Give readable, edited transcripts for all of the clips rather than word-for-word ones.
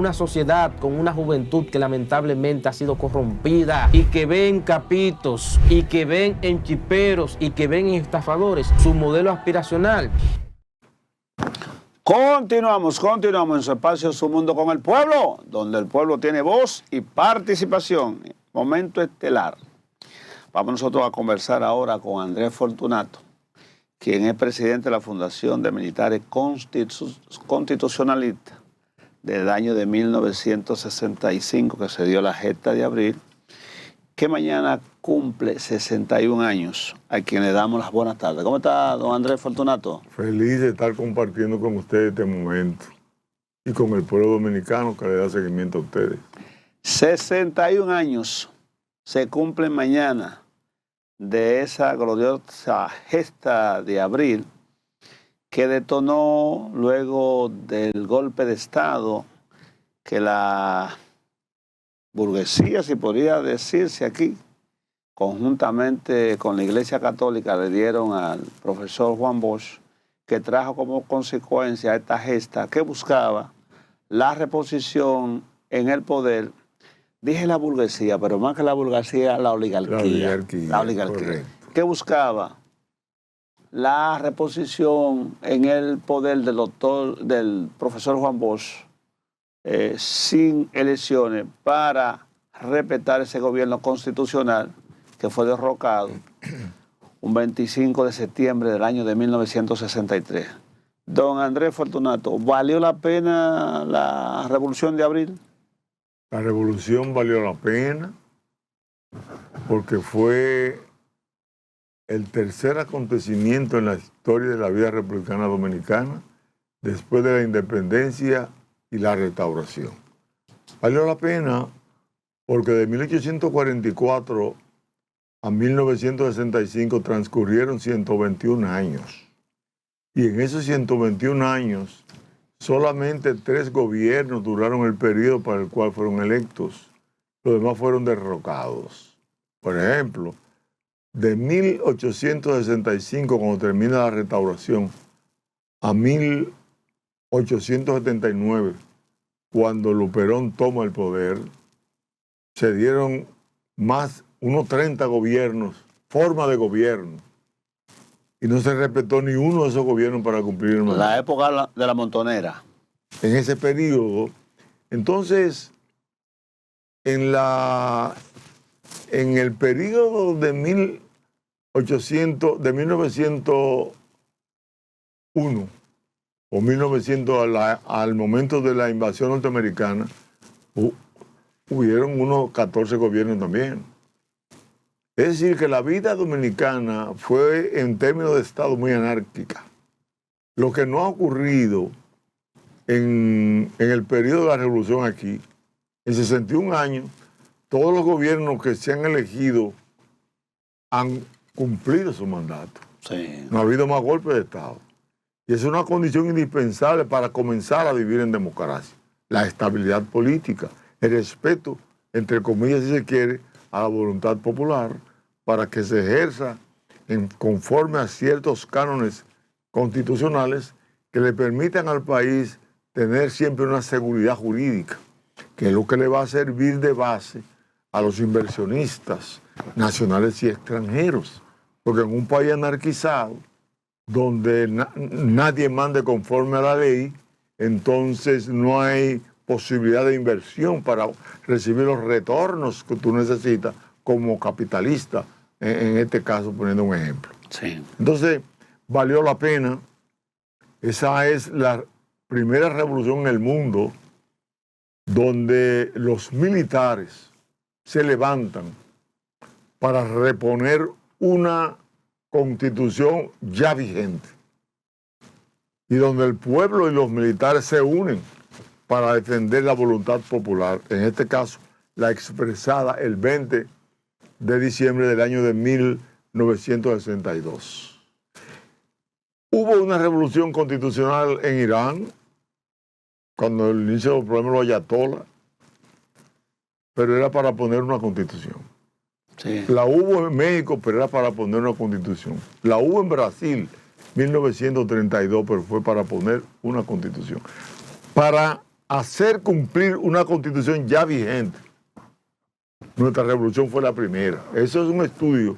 una sociedad, con una juventud que lamentablemente ha sido corrompida y que ve en capitos y que ven en chiperos y que ven en estafadores su modelo aspiracional. Continuamos en su espacio Su Mundo con el Pueblo, donde el pueblo tiene voz y participación. Momento estelar. Vamos nosotros a conversar ahora con Andrés Fortunato, quien es presidente de la Fundación de Militares Constitucionalistas del año de 1965, que se dio la gesta de abril, que mañana cumple 61 años, a quien le damos las buenas tardes. ¿Cómo está, don Andrés Fortunato? Feliz de estar compartiendo con ustedes este momento y con el pueblo dominicano que le da seguimiento a ustedes. 61 años se cumplen mañana de esa gloriosa gesta de abril que detonó luego del golpe de Estado que la burguesía, si podría decirse aquí, conjuntamente con la Iglesia Católica, le dieron al profesor Juan Bosch, que trajo como consecuencia esta gesta que buscaba la reposición en el poder. Dije la burguesía, pero más que la burguesía, la oligarquía. La oligarquía. Que buscaba la reposición en el poder del profesor Juan Bosch sin elecciones para respetar ese gobierno constitucional que fue derrocado un 25 de septiembre del año de 1963. Don Andrés Fortunato, ¿valió la pena la Revolución de Abril? La revolución valió la pena porque fue el tercer acontecimiento en la historia de la vida republicana dominicana después de la independencia y la restauración. Valió la pena porque de 1844 a 1965 transcurrieron 121 años. Y en esos 121 años, solamente 3 gobiernos duraron el periodo para el cual fueron electos. Los demás fueron derrocados. Por ejemplo, de 1865, cuando termina la restauración, a 1879, cuando Luperón toma el poder, se dieron unos 30 gobiernos, forma de gobierno, y no se respetó ni uno de esos gobiernos para cumplir el mandato. La época de la Montonera. En ese periodo, entonces, en el periodo de 1901 o 1900 al momento de la invasión norteamericana, hubieron unos 14 gobiernos también. Es decir, que la vida dominicana fue, en términos de Estado, muy anárquica. Lo que no ha ocurrido en el periodo de la Revolución aquí, en 61 años, todos los gobiernos que se han elegido han cumplido su mandato. Sí. No ha habido más golpes de Estado. Y es una condición indispensable para comenzar a vivir en democracia. La estabilidad política, el respeto, entre comillas, si se quiere, a la voluntad popular, para que se ejerza conforme a ciertos cánones constitucionales que le permitan al país tener siempre una seguridad jurídica, que es lo que le va a servir de base a los inversionistas nacionales y extranjeros. Porque en un país anarquizado, donde nadie mande conforme a la ley, entonces no hay posibilidad de inversión para recibir los retornos que tú necesitas como capitalista, en este caso poniendo un ejemplo. Sí. Entonces, valió la pena. Esa es la primera revolución en el mundo donde los militares se levantan para reponer una constitución ya vigente y donde el pueblo y los militares se unen para defender la voluntad popular, en este caso la expresada el 20 de diciembre del año de 1962. Hubo una revolución constitucional en Irán, cuando el inicio del problema de los ayatolás, pero era para poner una constitución. Sí. La hubo en México, pero era para poner una constitución. La hubo en Brasil, 1932, pero fue para poner una constitución. Para hacer cumplir una constitución ya vigente. Nuestra revolución fue la primera. Eso es un estudio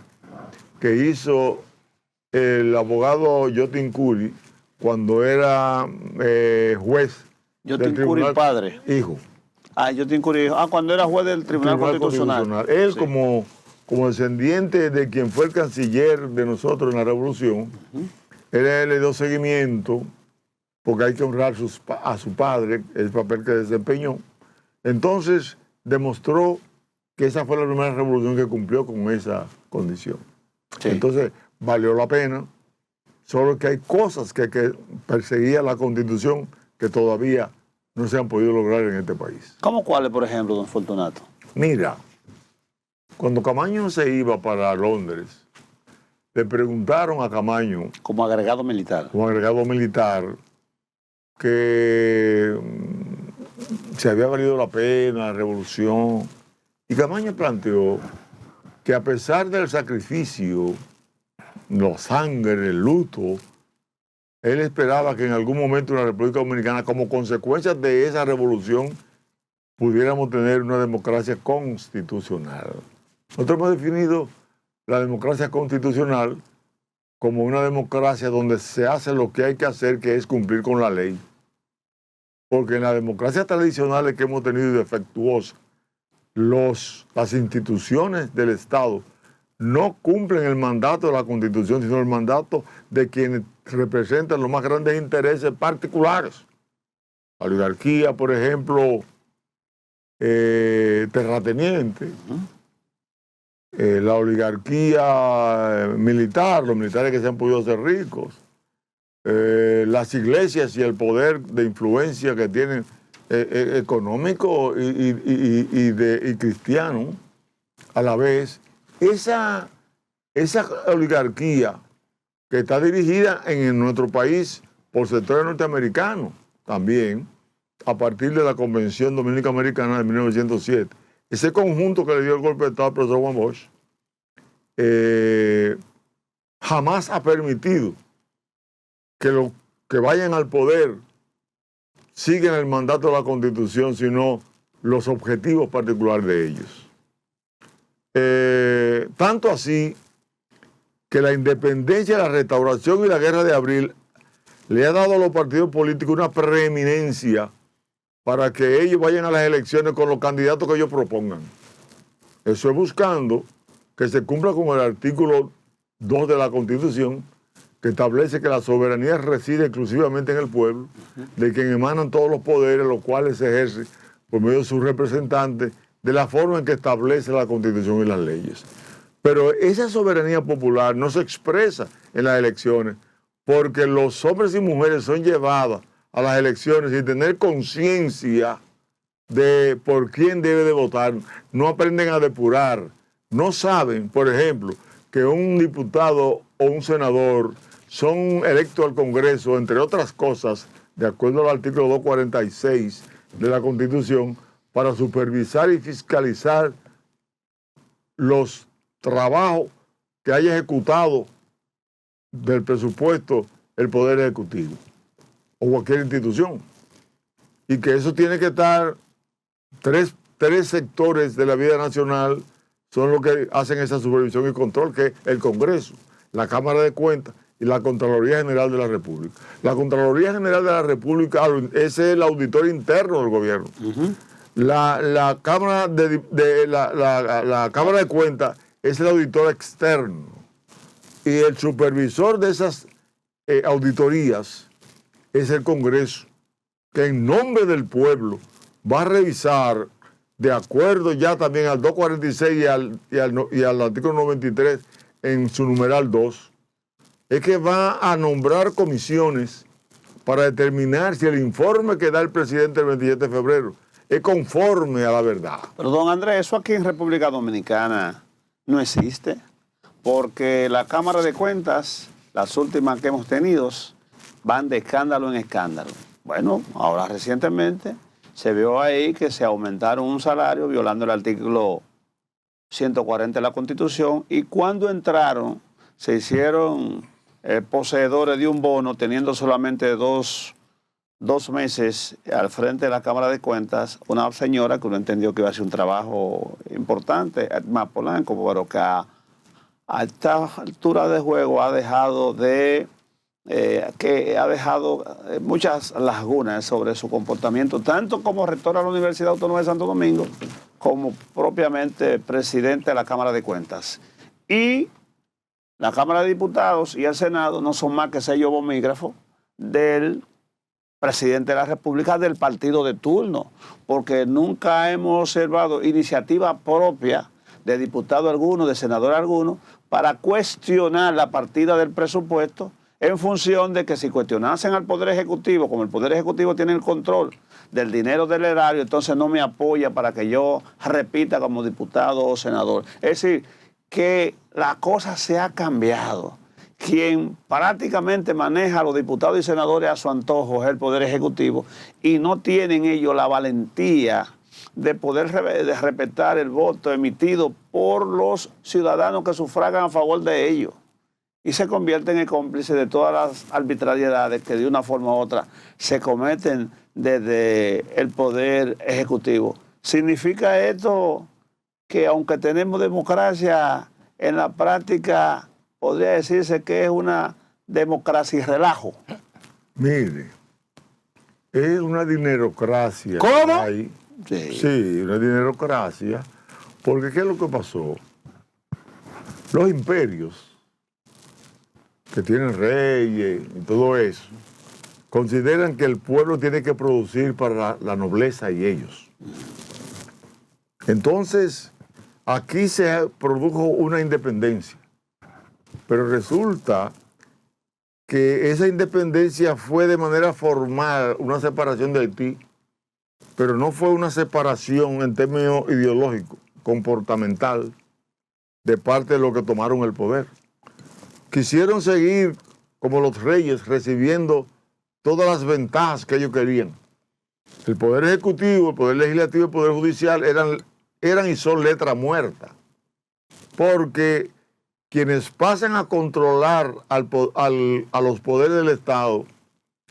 que hizo el abogado Yotin Curi cuando era juez Yotin Curi padre. Hijo. Yotin Curi hijo. Cuando era juez del Tribunal Constitucional. Él sí. como descendiente de quien fue el canciller de nosotros en la revolución, él le dio seguimiento porque hay que honrar a su padre, el papel que desempeñó. Entonces demostró que esa fue la primera revolución que cumplió con esa condición. Sí. Entonces, valió la pena, solo que hay cosas que perseguía la Constitución que todavía no se han podido lograr en este país. ¿Cómo cuáles, por ejemplo, don Fortunato? Mira, cuando Camaño se iba para Londres, le preguntaron a Camaño... Como agregado militar. Como agregado militar, que se había valido la pena la revolución. Y Camaño planteó que a pesar del sacrificio, la sangre, el luto, él esperaba que en algún momento en la República Dominicana, como consecuencia de esa revolución, pudiéramos tener una democracia constitucional. Nosotros hemos definido la democracia constitucional como una democracia donde se hace lo que hay que hacer, que es cumplir con la ley. Porque en las democracias tradicionales que hemos tenido defectuosas, las instituciones del Estado no cumplen el mandato de la Constitución, sino el mandato de quienes representan los más grandes intereses particulares. La oligarquía, por ejemplo, terrateniente, la oligarquía militar, los militares que se han podido hacer ricos, las iglesias y el poder de influencia que tienen económico y cristiano a la vez. Esa oligarquía que está dirigida en nuestro país por sectores norteamericanos también, a partir de la Convención Dominico-Americana de 1907, ese conjunto que le dio el golpe de Estado al profesor Juan Bosch, jamás ha permitido que los que vayan al poder siguen el mandato de la Constitución, sino los objetivos particulares de ellos. Tanto así que la independencia, la restauración y la guerra de abril le ha dado a los partidos políticos una preeminencia para que ellos vayan a las elecciones con los candidatos que ellos propongan. Eso es buscando que se cumpla con el artículo 2 de la Constitución, que establece que la soberanía reside exclusivamente en el pueblo, de quien emanan todos los poderes, los cuales se ejercen por medio de sus representantes, de la forma en que establece la Constitución y las leyes. Pero esa soberanía popular no se expresa en las elecciones, porque los hombres y mujeres son llevados a las elecciones sin tener conciencia de por quién debe de votar. No aprenden a depurar. No saben, por ejemplo, que un diputado o un senador son electos al Congreso, entre otras cosas, de acuerdo al artículo 246 de la Constitución, para supervisar y fiscalizar los trabajos que haya ejecutado del presupuesto el Poder Ejecutivo o cualquier institución. Y que eso tiene que estar, tres sectores de la vida nacional son los que hacen esa supervisión y control, que es el Congreso, la Cámara de Cuentas y la Contraloría General de la República. La Contraloría General de la República es el auditor interno del gobierno. La Cámara la Cámara de Cuentas es el auditor externo. Y el supervisor de esas auditorías es el Congreso, que en nombre del pueblo va a revisar, de acuerdo ya también al 246 y al artículo 93 en su numeral 2, es que va a nombrar comisiones para determinar si el informe que da el presidente el 27 de febrero es conforme a la verdad. Pero don Andrés, eso aquí en República Dominicana no existe, porque la Cámara de Cuentas, las últimas que hemos tenido, van de escándalo en escándalo. Bueno, ahora recientemente se vio ahí que se aumentaron un salario violando el artículo 140 de la Constitución, y cuando entraron se hicieron poseedores de un bono teniendo solamente dos 2 meses al frente de la Cámara de Cuentas una señora que uno entendió que iba a hacer un trabajo importante, Edma Polanco, pero que a esta altura de juego ha dejado muchas lagunas sobre su comportamiento, tanto como rectora de la Universidad Autónoma de Santo Domingo, como propiamente presidente de la Cámara de Cuentas. Y la Cámara de Diputados y el Senado no son más que sello bomígrafo del presidente de la República, del partido de turno, porque nunca hemos observado iniciativa propia de diputado alguno, de senador alguno, para cuestionar la partida del presupuesto en función de que si cuestionasen al Poder Ejecutivo, como el Poder Ejecutivo tiene el control del dinero del erario, entonces no me apoya para que yo repita como diputado o senador. Es decir, que la cosa se ha cambiado. Quien prácticamente maneja a los diputados y senadores a su antojo es el Poder Ejecutivo y no tienen ellos la valentía de poder respetar el voto emitido por los ciudadanos que sufragan a favor de ellos y se convierten en cómplices de todas las arbitrariedades que de una forma u otra se cometen desde el Poder Ejecutivo. ¿Significa esto que aunque tenemos democracia, en la práctica podría decirse que es una democracia y relajo? Mire, es una dinerocracia. ¿Cómo? Sí, una dinerocracia. Porque ¿qué es lo que pasó? Los imperios, que tienen reyes y todo eso, consideran que el pueblo tiene que producir para la nobleza y ellos. Entonces, aquí se produjo una independencia. Pero resulta que esa independencia fue de manera formal una separación de Haití, pero no fue una separación en términos ideológicos, comportamental, de parte de los que tomaron el poder. Quisieron seguir como los reyes, recibiendo todas las ventajas que ellos querían. El Poder Ejecutivo, el Poder Legislativo y el Poder Judicial eran y son letra muerta, porque quienes pasan a controlar a los poderes del Estado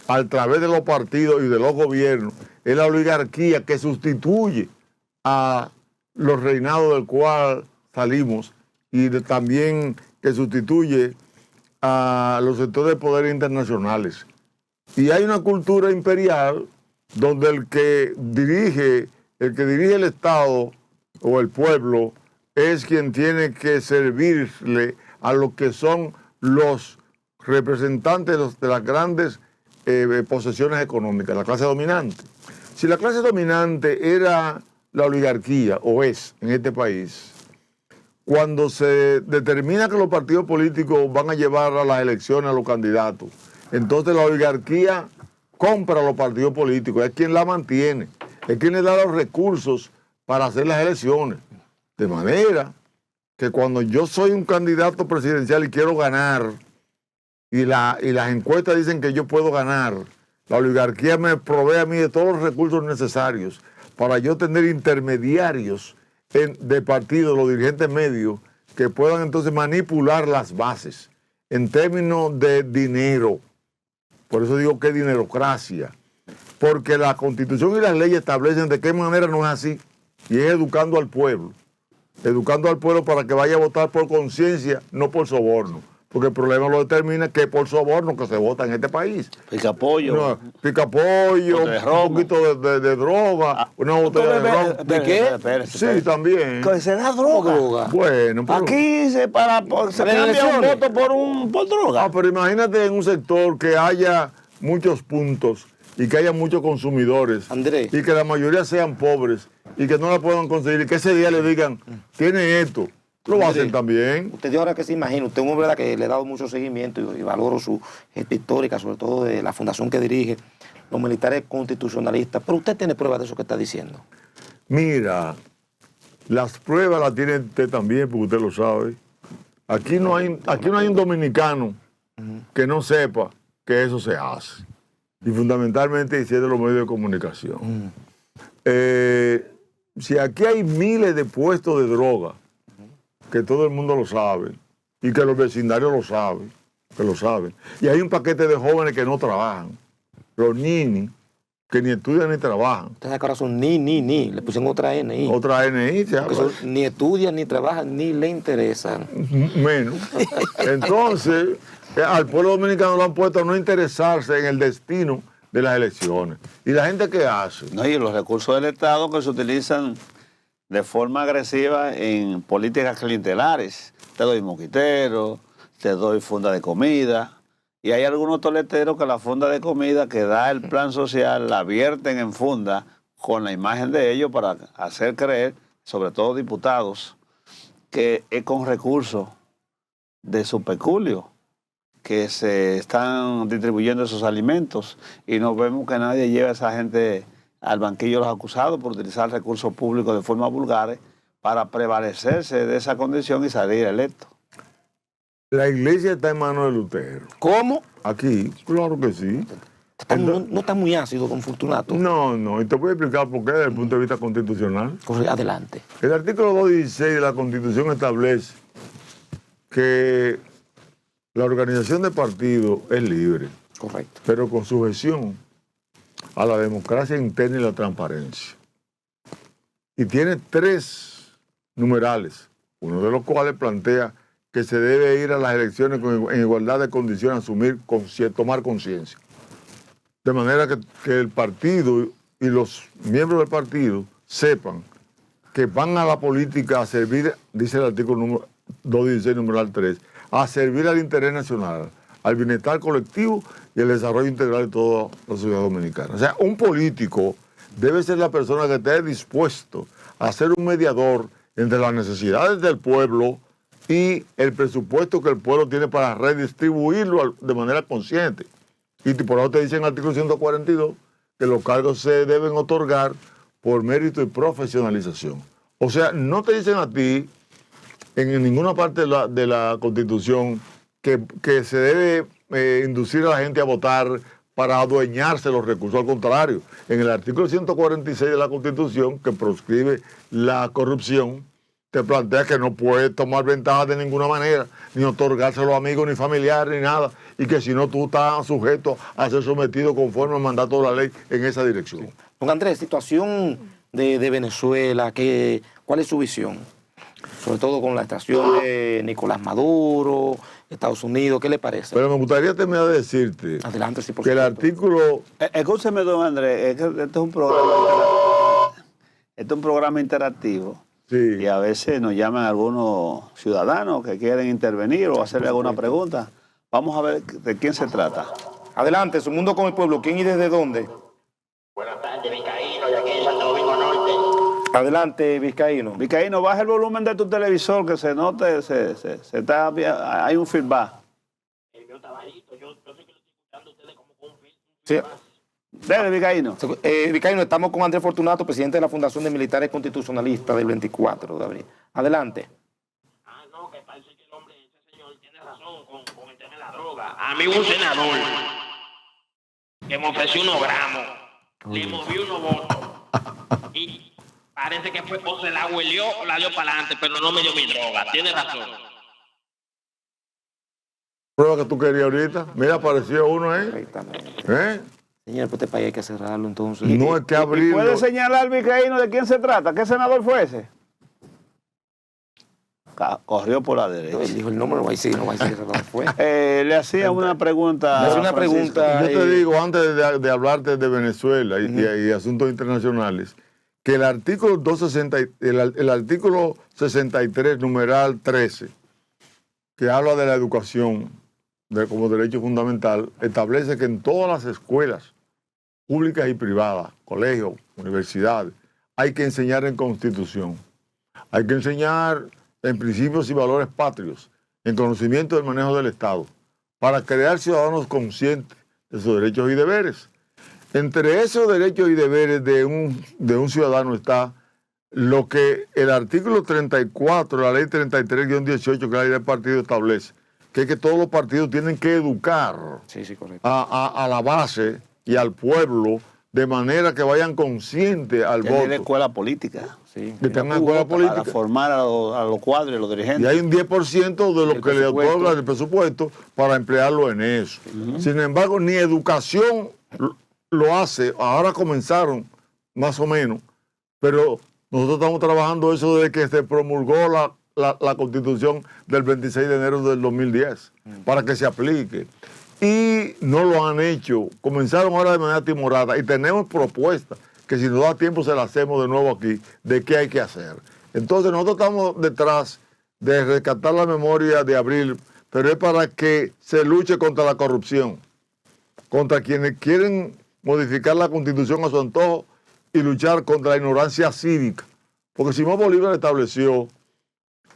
a través de los partidos y de los gobiernos es la oligarquía que sustituye a los reinados del cual salimos y también que sustituye a los sectores de poder internacionales. Y hay una cultura imperial donde el que dirige el Estado o el pueblo es quien tiene que servirle a lo que son los representantes de las grandes posesiones económicas, la clase dominante. Si la clase dominante era la oligarquía, o es en este país, cuando se determina que los partidos políticos van a llevar a las elecciones a los candidatos, entonces la oligarquía compra a los partidos políticos, es quien la mantiene, es quien le da los recursos para hacer las elecciones. De manera que cuando yo soy un candidato presidencial y quiero ganar, y las encuestas dicen que yo puedo ganar, la oligarquía me provee a mí de todos los recursos necesarios para yo tener intermediarios de partidos, los dirigentes medios, que puedan entonces manipular las bases en términos de dinero. Por eso digo que es dinerocracia, porque la Constitución y las leyes establecen de qué manera no es así, y es educando al pueblo para que vaya a votar por conciencia, no por soborno. Porque el problema lo determina que por soborno que se vota en este país. Picapollo. No, picapollo, un poquito de droga, una botella de ron. ¿De qué? Sí, también. Que se da droga. Bueno, pero, aquí se cambia un voto por droga. pero imagínate en un sector que haya muchos puntos y que haya muchos consumidores, Andrés, y que la mayoría sean pobres y que no la puedan conseguir y que ese día le digan, tiene esto. Lo va a hacer también. Usted ahora que se imagina, usted es un hombre que le he dado mucho seguimiento y valoro su gesta histórica, sobre todo de la fundación que dirige, los militares constitucionalistas, pero usted tiene pruebas de eso que está diciendo. Mira, las pruebas las tiene usted también, porque usted lo sabe. Aquí no hay un dominicano que no sepa que eso se hace. Y fundamentalmente si es de los medios de comunicación. Si aquí hay miles de puestos de droga, que todo el mundo lo sabe, y que los vecindarios lo saben, y hay un paquete de jóvenes que no trabajan, los ninis, que ni estudian ni trabajan. Ustedes ahora son ni. Le pusieron otra NI. Otra NI, se Porque habla. ni estudian, ni trabajan, ni le interesan. Menos. Entonces, al pueblo dominicano lo han puesto a no interesarse en el destino de las elecciones. ¿Y la gente qué hace? No, y los recursos del Estado que se utilizan de forma agresiva en políticas clientelares. Te doy moquitero, te doy funda de comida. Y hay algunos toleteros que la funda de comida que da el plan social la vierten en funda con la imagen de ellos para hacer creer, sobre todo diputados, que es con recursos de su peculio que se están distribuyendo esos alimentos y no vemos que nadie lleva a esa gente al banquillo de los acusados por utilizar recursos públicos de forma vulgar para prevalecerse de esa condición y salir electo. La iglesia está en manos de Lutero. ¿Cómo? Aquí, claro que sí. No está muy ácido, don Fortunato. No, y te voy a explicar por qué desde el punto de vista constitucional. Adelante. El artículo 216 de la Constitución establece que la organización de partidos es libre, Correcto. pero con sujeción a la democracia interna y la transparencia. Y tiene 3 numerales, uno de los cuales plantea que se debe ir a las elecciones en igualdad de condiciones, tomar conciencia. De manera que el partido y los miembros del partido sepan que van a la política a servir, dice el artículo 216, numeral 3, a servir al interés nacional, al bienestar colectivo y el desarrollo integral de toda la sociedad dominicana. O sea, un político debe ser la persona que esté dispuesto a ser un mediador entre las necesidades del pueblo y el presupuesto que el pueblo tiene para redistribuirlo de manera consciente. Y por eso te dice en el artículo 142 que los cargos se deben otorgar por mérito y profesionalización. O sea, no te dicen a ti en ninguna parte de la Constitución que se debe inducir a la gente a votar para adueñarse de los recursos. Al contrario, en el artículo 146 de la Constitución, que proscribe la corrupción, te plantea que no puedes tomar ventaja de ninguna manera, ni otorgárselo a amigos, ni familiares, ni nada, y que si no, tú estás sujeto a ser sometido conforme al mandato de la ley en esa dirección. Don Andrés, situación de Venezuela, ¿cuál es su visión? Sobre todo con la estación de Nicolás Maduro, Estados Unidos, ¿qué le parece? Pero me gustaría terminar de decirte Adelante, sí, por que el supuesto. artículo... Escúcheme, don Andrés, es que este es un programa interactivo. Sí. Y a veces nos llaman algunos ciudadanos que quieren intervenir o hacerle alguna pregunta. Vamos a ver de quién se trata. Adelante, Su Mundo con el Pueblo. ¿Quién y desde dónde? Buenas tardes, Vizcaíno, de aquí de Santo Domingo Norte. Adelante, Vizcaíno. Vizcaíno, baja el volumen de tu televisor que se note, hay un feedback. El mío está bajito, yo sé que lo estoy escuchando a ustedes como con un film. Sí. Dele, Vizcaíno. Vizcaíno, estamos con Andrés Fortunato, presidente de la Fundación de Militares Constitucionalistas del 24 de abril. Adelante. Ah, no, que parece que el hombre, ese señor, tiene razón con el tema de la droga. A mí hubo un senador que me ofreció unos gramos, le moví unos votos y parece que fue o se la huelió o la dio para adelante, pero no me dio mi droga. Tiene razón. Prueba que tú querías ahorita. Mira, apareció uno ahí. Perfectamente. Señor, pues este país hay que cerrarlo entonces. No es que abrirlo. ¿Puede señalar, Vizcaíno, de quién se trata? ¿Qué senador fue ese? Corrió por la derecha. Él dijo el nombre, no va a decir dónde fue. Le hacía una pregunta. Le hacía una Francisco. pregunta. Yo te digo, antes de hablarte de Venezuela y asuntos internacionales, que el artículo 260, el artículo 63, numeral 13, que habla de la educación como derecho fundamental, establece que en todas las escuelas públicas y privadas, colegios, universidades, hay que enseñar en Constitución. Hay que enseñar en principios y valores patrios, en conocimiento del manejo del Estado, para crear ciudadanos conscientes de sus derechos y deberes. Entre esos derechos y deberes de un ciudadano está lo que el artículo 34, la ley 33-18, que la ley del partido establece, que es que todos los partidos tienen que educar correcto. a la base y al pueblo de manera que vayan conscientes al Tiene la voto. escuela política. Sí. Que tengan escuela política. Para formar a los cuadros y los dirigentes. Y hay un 10% de lo El que le presupuesto. otorga el presupuesto para emplearlo en eso. Sin embargo, ni educación lo hace, ahora comenzaron más o menos, pero nosotros estamos trabajando eso desde que se promulgó la Constitución del 26 de enero del 2010 para que se aplique. Y no lo han hecho. Comenzaron ahora de manera timorada y tenemos propuestas que si nos da tiempo se las hacemos de nuevo aquí de qué hay que hacer. Entonces nosotros estamos detrás de rescatar la memoria de Abril, pero es para que se luche contra la corrupción, contra quienes quieren modificar la Constitución a su antojo y luchar contra la ignorancia cívica. Porque Simón Bolívar estableció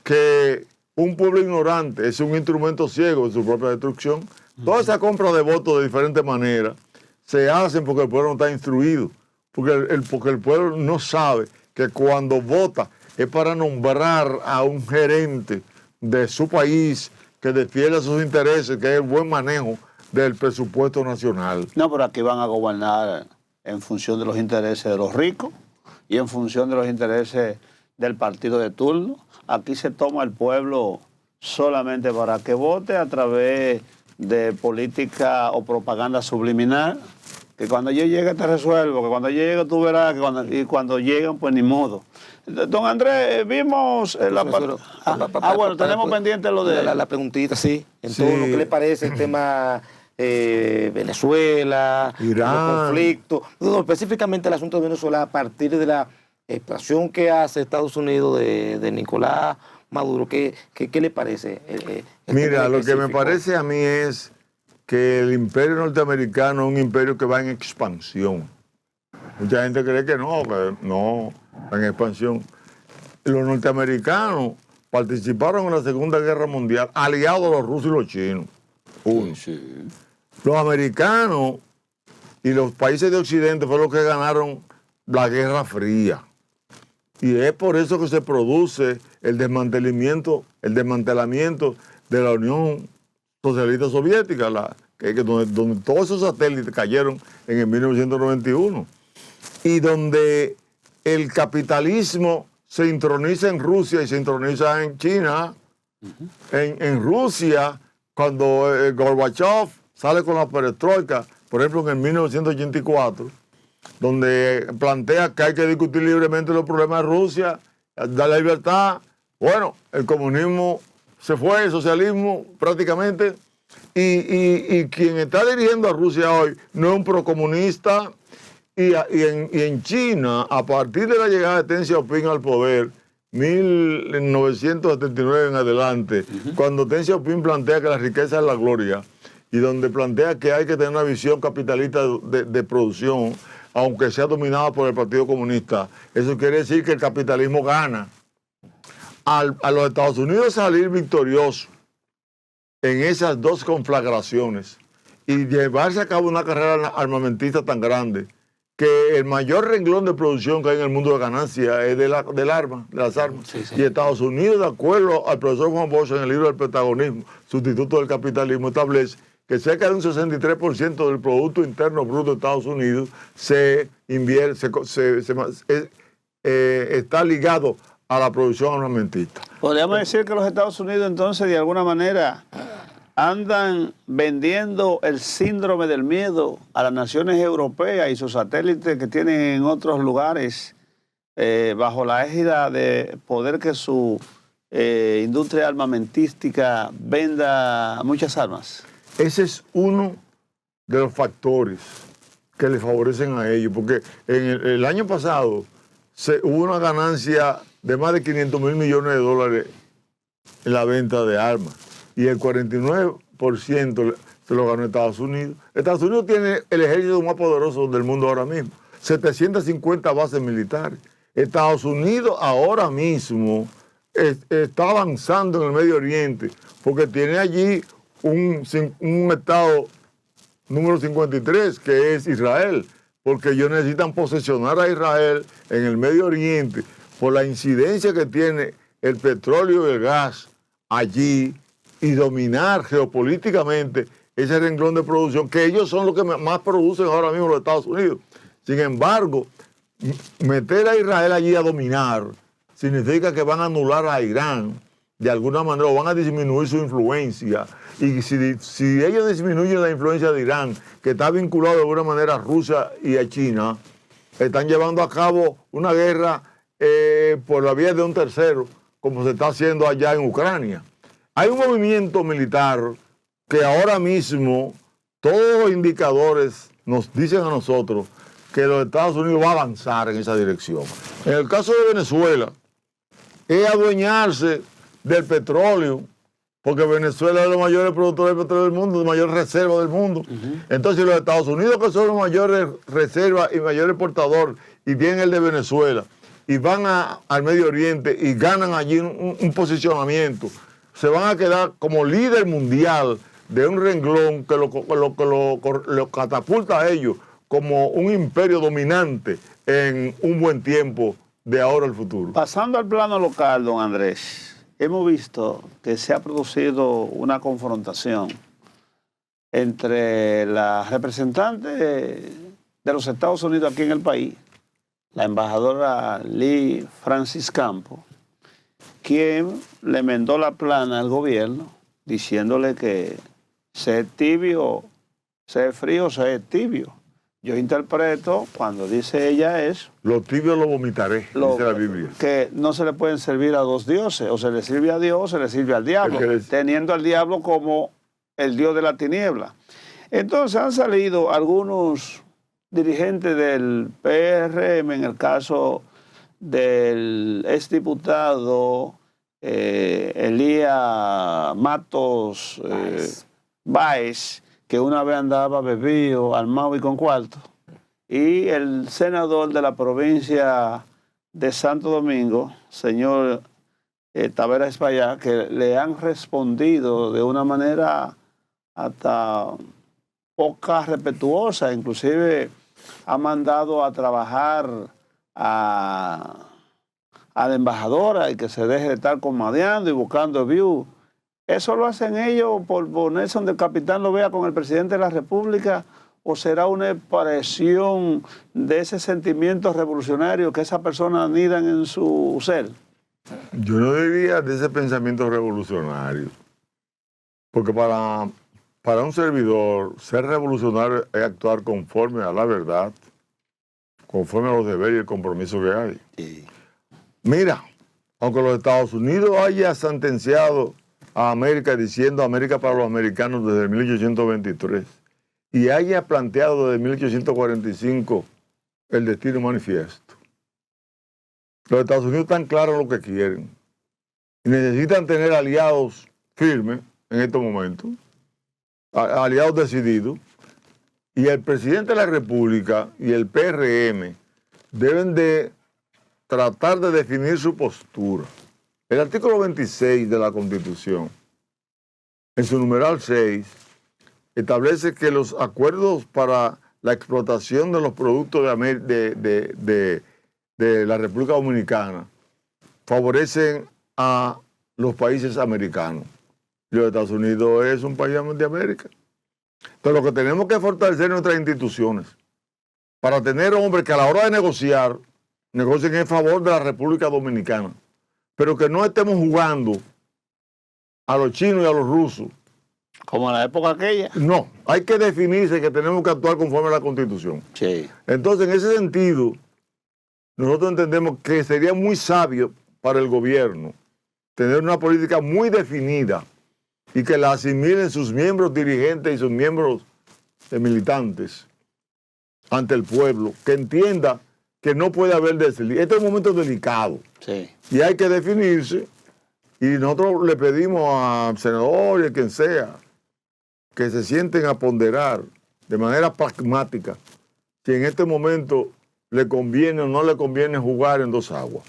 que un pueblo ignorante es un instrumento ciego de su propia destrucción. Toda esa compra de votos de diferentes maneras se hacen porque el pueblo no está instruido, porque el pueblo no sabe que cuando vota es para nombrar a un gerente de su país que defienda sus intereses, que es el buen manejo del presupuesto nacional. No, pero aquí van a gobernar en función de los intereses de los ricos y en función de los intereses del partido de turno. Aquí se toma el pueblo solamente para que vote a través de política o propaganda subliminal, que cuando yo llegue te resuelvo, que cuando llegue tú verás, y cuando lleguen pues ni modo. Don Andrés, vimos bueno, tenemos pendiente lo de... La preguntita, sí, en torno, ¿qué le parece el tema Venezuela, Irán, los conflictos? No, específicamente el asunto de Venezuela a partir de la expresión que hace Estados Unidos de Nicolás Maduro. ¿Qué le parece? Mira, lo que me parece a mí es que el imperio norteamericano es un imperio que va en expansión. Mucha gente cree que no va en expansión. Los norteamericanos participaron en la Segunda Guerra Mundial, aliados a los rusos y los chinos. Uno. Sí. Los americanos y los países de Occidente fueron los que ganaron la Guerra Fría. Y es por eso que se produce el desmantelamiento de la Unión Socialista Soviética, donde todos esos satélites cayeron en el 1991. Y donde el capitalismo se introniza en Rusia y se introniza en China. En Rusia, cuando Gorbachev sale con la perestroika, por ejemplo en el 1984, donde plantea que hay que discutir libremente los problemas de Rusia, dar la libertad. Bueno, el comunismo se fue, el socialismo prácticamente, y quien está dirigiendo a Rusia hoy no es un procomunista. Y en China, a partir de la llegada de Deng Xiaoping al poder, 1979 en adelante, cuando Deng Xiaoping plantea que la riqueza es la gloria, y donde plantea que hay que tener una visión capitalista de producción, aunque sea dominada por el Partido Comunista, eso quiere decir que el capitalismo gana. A los Estados Unidos salir victoriosos en esas dos conflagraciones y llevarse a cabo una carrera armamentista tan grande, que el mayor renglón de producción que hay en el mundo de ganancia es de las armas. Sí. Y Estados Unidos, de acuerdo al profesor Juan Bosch en el libro del protagonismo, Sustituto del Capitalismo, establece que cerca de un 63% del Producto Interno Bruto de Estados Unidos está ligado a la producción armamentista. Podríamos decir que los Estados Unidos entonces de alguna manera andan vendiendo el síndrome del miedo a las naciones europeas y sus satélites que tienen en otros lugares bajo la égida de poder que su industria armamentística venda muchas armas. Ese es uno de los factores que le favorecen a ellos, porque en el año pasado hubo una ganancia de más de 500 mil millones de dólares en la venta de armas. Y el 49% se lo ganó Estados Unidos. Estados Unidos tiene el ejército más poderoso del mundo ahora mismo, 750 bases militares. Estados Unidos ahora mismo está avanzando en el Medio Oriente porque tiene allí un estado número 53, que es Israel, porque ellos necesitan posesionar a Israel en el Medio Oriente por la incidencia que tiene el petróleo y el gas allí, y dominar geopolíticamente ese renglón de producción, que ellos son los que más producen ahora mismo los Estados Unidos. Sin embargo, meter a Israel allí a dominar significa que van a anular a Irán de alguna manera, o van a disminuir su influencia. Y si ellos disminuyen la influencia de Irán, que está vinculado de alguna manera a Rusia y a China, están llevando a cabo una guerra por la vía de un tercero, como se está haciendo allá en Ucrania. Hay un movimiento militar que ahora mismo todos los indicadores nos dicen a nosotros que los Estados Unidos va a avanzar en esa dirección. En el caso de Venezuela, es adueñarse del petróleo, porque Venezuela es los mayores productores de petróleo del mundo, la mayor reserva del mundo. Entonces, los Estados Unidos, que son los mayores reservas y mayores exportadores, y tienen el de Venezuela, y van al Medio Oriente y ganan allí un posicionamiento, se van a quedar como líder mundial de un renglón que lo catapulta a ellos como un imperio dominante en un buen tiempo de ahora al futuro. Pasando al plano local, don Andrés, hemos visto que se ha producido una confrontación entre la representante de los Estados Unidos aquí en el país, la embajadora Lee Francis Campos, quien le mandó la plana al gobierno diciéndole que se es tibio, se es frío, se es tibio. Yo interpreto, cuando dice ella eso, Los tibios lo vomitaré, dice la Biblia. que no se le pueden servir a dos dioses, o se le sirve a Dios o se le sirve al diablo, teniendo al diablo como el dios de la tiniebla. Entonces han salido algunos dirigentes del PRM, en el caso del exdiputado Elías Matos Báez, que una vez andaba bebido, armado y con cuarto, y el senador de la provincia de Santo Domingo, señor Tavera Espaillá, que le han respondido de una manera hasta poca respetuosa, inclusive ha mandado a trabajar a la embajadora y que se deje de estar comadeando y buscando views. ¿Eso lo hacen ellos por ponerse donde el capitán lo vea con el presidente de la República? ¿O será una expresión de ese sentimiento revolucionario que esas personas anidan en su ser? Yo no diría de ese pensamiento revolucionario, porque para un servidor ser revolucionario es actuar conforme a la verdad, conforme a los deberes y el compromiso que hay. Sí. Mira, aunque los Estados Unidos haya sentenciado a América diciendo América para los americanos desde 1823 y haya planteado desde 1845 el destino manifiesto, los Estados Unidos están claros lo que quieren y necesitan tener aliados firmes en estos momentos, aliados decididos, y el presidente de la República y el PRM deben de tratar de definir su postura. El artículo 26 de la Constitución, en su numeral 6, establece que los acuerdos para la explotación de los productos de la República Dominicana favorecen a los países americanos. Y los Estados Unidos es un país de América. Entonces, lo que tenemos que fortalecer nuestras instituciones para tener hombres que a la hora de negociar, negocien en favor de la República Dominicana, pero que no estemos jugando a los chinos y a los rusos. Como en la época aquella. No, hay que definirse que tenemos que actuar conforme a la Constitución. Sí. Entonces, en ese sentido, nosotros entendemos que sería muy sabio para el gobierno tener una política muy definida y que la asimilen sus miembros dirigentes y sus miembros militantes ante el pueblo, que entienda que no puede haber deslinde. Este es un momento delicado. Sí. Y hay que definirse. Y nosotros le pedimos al senador y a quien sea que se sienten a ponderar de manera pragmática si en este momento le conviene o no le conviene jugar en dos aguas.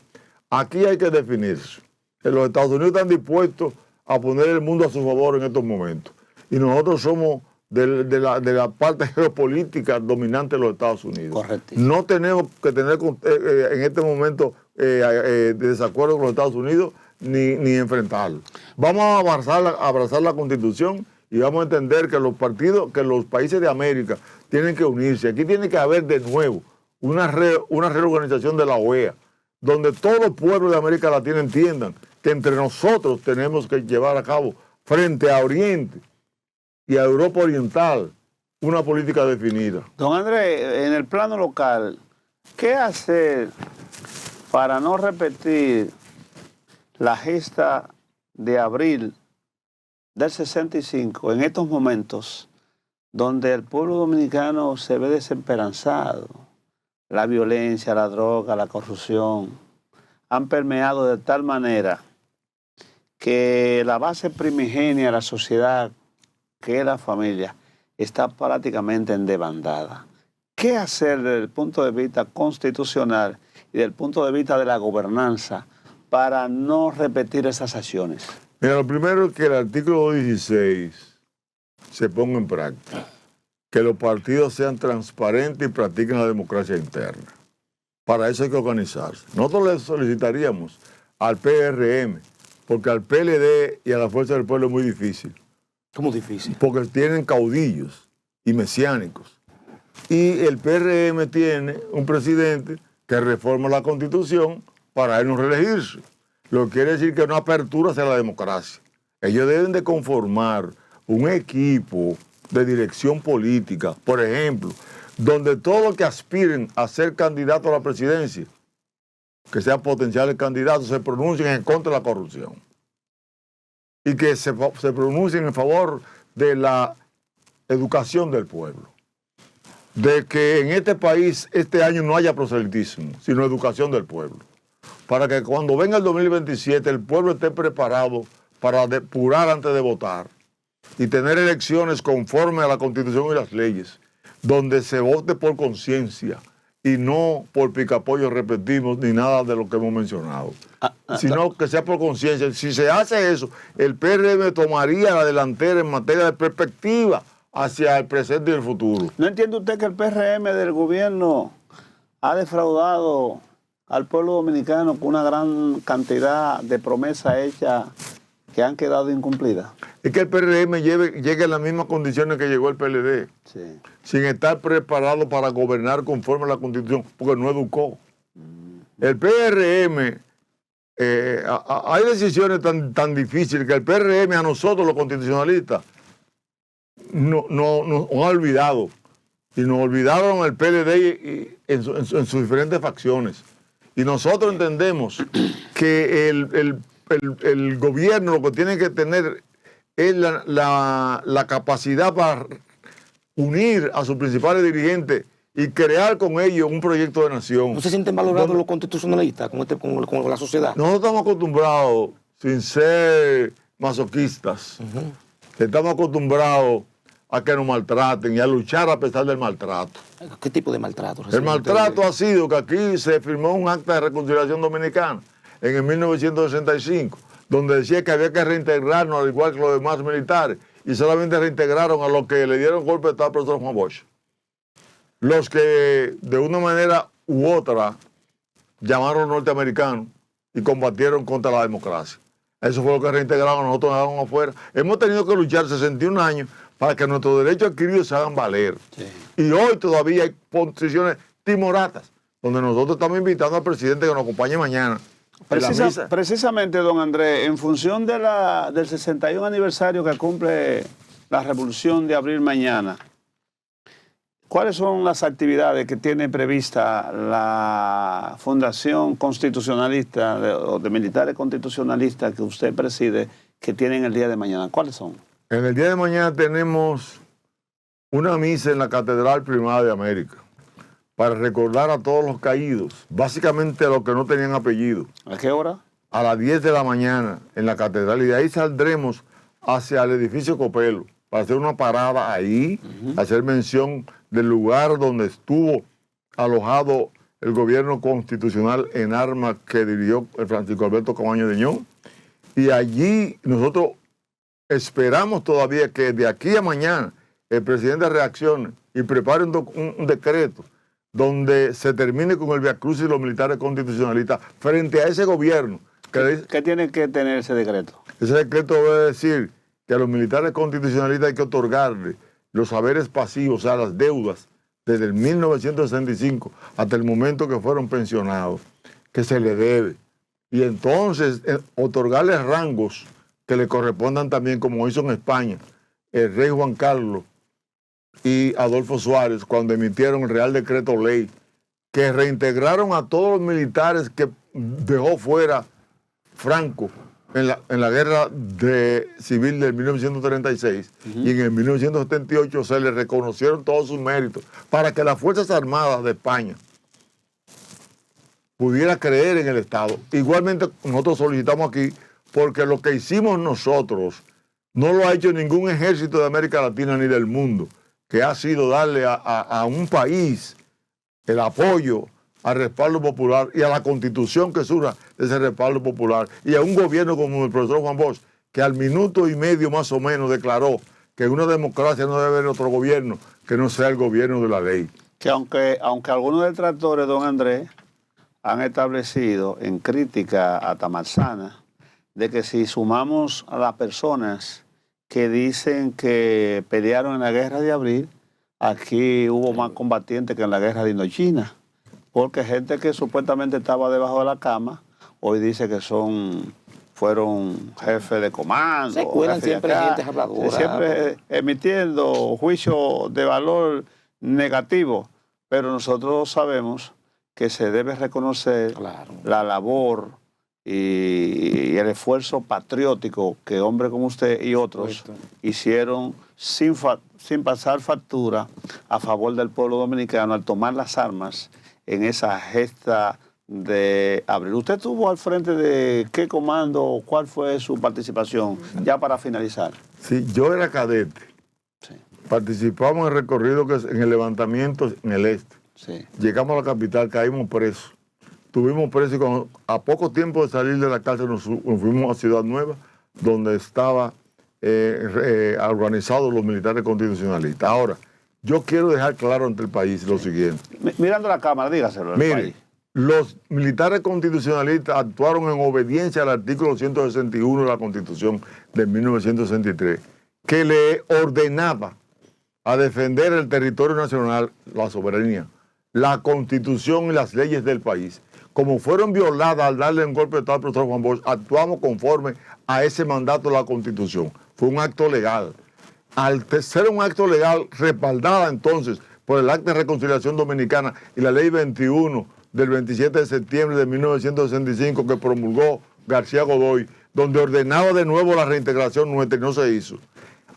Aquí hay que definirse. Los Estados Unidos están dispuestos a poner el mundo a su favor en estos momentos. Y nosotros somos de la parte geopolítica dominante de los Estados Unidos. Correcto. No tenemos que tener en este momento desacuerdo con los Estados Unidos ni enfrentarlo. Vamos a abrazar la Constitución y vamos a entender que los partidos, que los países de América tienen que unirse. Aquí tiene que haber de nuevo una reorganización de la OEA, donde todos los pueblos de América Latina entiendan que entre nosotros tenemos que llevar a cabo frente a Oriente y a Europa Oriental una política definida. Don Andrés, en el plano local, ¿qué hacer para no repetir la gesta de abril del 65 en estos momentos donde el pueblo dominicano se ve desesperanzado? La violencia, la droga, la corrupción han permeado de tal manera que la base primigenia de la sociedad, que es la familia, está prácticamente en desbandada. ¿Qué hacer desde el punto de vista constitucional y desde el punto de vista de la gobernanza para no repetir esas acciones? Mira, lo primero es que el artículo 16 se ponga en práctica, que los partidos sean transparentes y practiquen la democracia interna. Para eso hay que organizarse. Nosotros le solicitaríamos al PRM, porque al PLD y a la Fuerza del Pueblo es muy difícil. ¿Cómo difícil? Porque tienen caudillos y mesiánicos. Y el PRM tiene un presidente que reforma la Constitución para él no reelegirse. Lo que quiere decir que una apertura hacia la democracia. Ellos deben de conformar un equipo de dirección política, por ejemplo, donde todos los que aspiren a ser candidatos a la presidencia, que sean potenciales candidatos, se pronuncien en contra de la corrupción. Y que se pronuncien en favor de la educación del pueblo. De que en este país, este año no haya proselitismo, sino educación del pueblo. Para que cuando venga el 2027 el pueblo esté preparado para depurar antes de votar y tener elecciones conforme a la Constitución y las leyes, donde se vote por conciencia y no por picapollo, repetimos, ni nada de lo que hemos mencionado, sino que sea por conciencia. Si se hace eso, el PRM tomaría la delantera en materia de perspectiva hacia el presente y el futuro. ¿No entiende usted que el PRM del gobierno ha defraudado al pueblo dominicano con una gran cantidad de promesas hechas que han quedado incumplidas? Es que el PRM llegue en las mismas condiciones que llegó el PLD, Sí. sin estar preparado para gobernar conforme a la Constitución, porque no educó. El PRM, hay decisiones tan difíciles que el PRM a nosotros los constitucionalistas nos ha olvidado. Y nos olvidaron el PLD en sus diferentes facciones. Y nosotros entendemos que el gobierno lo que tiene que tener es la capacidad para unir a sus principales dirigentes y crear con ellos un proyecto de nación. ¿No se sienten valorados los constitucionalistas con la sociedad? Nosotros estamos acostumbrados, sin ser masoquistas, estamos acostumbrados a que nos maltraten y a luchar a pesar del maltrato. ¿Qué tipo de maltrato? El maltrato ha sido que aquí se firmó un acta de reconciliación dominicana en el 1965, donde decía que había que reintegrarnos al igual que los demás militares, y solamente reintegraron a los que le dieron golpe de Estado al profesor Juan Bosch. Los que de una manera u otra llamaron norteamericanos y combatieron contra la democracia. Eso fue lo que reintegraron, nosotros nos dejaron afuera. Hemos tenido que luchar 61 años para que nuestros derechos adquiridos se hagan valer. Sí. Y hoy todavía hay posiciones timoratas, donde nosotros estamos invitando al presidente que nos acompañe mañana. Precisamente, don Andrés, en función del 61 aniversario que cumple la Revolución de Abril mañana, ¿cuáles son las actividades que tiene prevista la Fundación Constitucionalista de Militares Constitucionalistas que usted preside, que tienen el día de mañana? ¿Cuáles son? En el día de mañana tenemos una misa en la Catedral Primada de América para recordar a todos los caídos, básicamente a los que no tenían apellido. ¿A qué hora? A las 10 de la mañana en la Catedral, y de ahí saldremos hacia el edificio Copelo para hacer una parada ahí, hacer mención del lugar donde estuvo alojado el gobierno constitucional en armas que dirigió el Francisco Alberto Camaño Deñón. Y allí nosotros esperamos todavía que de aquí a mañana el presidente reaccione y prepare un decreto donde se termine con el viacrucis y los militares constitucionalistas frente a ese gobierno. ¿Qué tiene que tener ese decreto? Ese decreto debe decir que a los militares constitucionalistas hay que otorgarle los saberes pasivos, o sea, las deudas, desde el 1965 hasta el momento que fueron pensionados, que se le debe. y entonces otorgarles rangos que le correspondan también, como hizo en España el rey Juan Carlos y Adolfo Suárez, cuando emitieron el Real Decreto Ley, que reintegraron a todos los militares que dejó fuera Franco en la guerra civil de 1936, y en el 1978 se le reconocieron todos sus méritos para que las Fuerzas Armadas de España pudiera creer en el Estado. Igualmente nosotros solicitamos aquí, porque lo que hicimos nosotros no lo ha hecho ningún ejército de América Latina ni del mundo, que ha sido darle a un país el apoyo al respaldo popular y a la Constitución que surja de ese respaldo popular, y a un gobierno como el profesor Juan Bosch, que al minuto y medio más o menos declaró que en una democracia no debe haber otro gobierno que no sea el gobierno de la ley. Que aunque algunos detractores, don Andrés, han establecido en crítica a Tamalzana de que si sumamos a las personas que dicen que pelearon en la guerra de abril, aquí hubo más combatientes que en la guerra de Indochina, porque gente que supuestamente estaba debajo de la cama, hoy dice que fueron jefes de comando. Se cuelan siempre gente habladora. Siempre emitiendo juicios de valor negativo, pero nosotros sabemos que se debe reconocer la labor y el esfuerzo patriótico que hombres como usted y otros hicieron sin pasar factura a favor del pueblo dominicano al tomar las armas en esa gesta de abril. ¿Usted estuvo al frente de qué comando? ¿Cuál fue su participación? Ya para finalizar. Sí, yo era cadete. Sí. Participamos en el recorrido, en el levantamiento en el este. Sí. Llegamos a la capital, caímos presos. Estuvimos presos y a poco tiempo de salir de la cárcel nos fuimos a Ciudad Nueva, donde estaba organizados los militares constitucionalistas. Ahora, yo quiero dejar claro ante el país lo siguiente. Mirando la cámara, dígaselo al Mire, país. los militares constitucionalistas actuaron en obediencia al artículo 161 de la Constitución de 1963, que le ordenaba a defender el territorio nacional, la soberanía, la Constitución y las leyes del país. Como fueron violadas al darle un golpe de Estado al profesor Juan Bosch, actuamos conforme a ese mandato de la Constitución. Fue un acto legal. Al ser un acto legal, respaldada entonces por el Acta de Reconciliación Dominicana y la Ley 21 del 27 de septiembre de 1965 que promulgó García Godoy, donde ordenaba de nuevo la reintegración nuestra y no se hizo.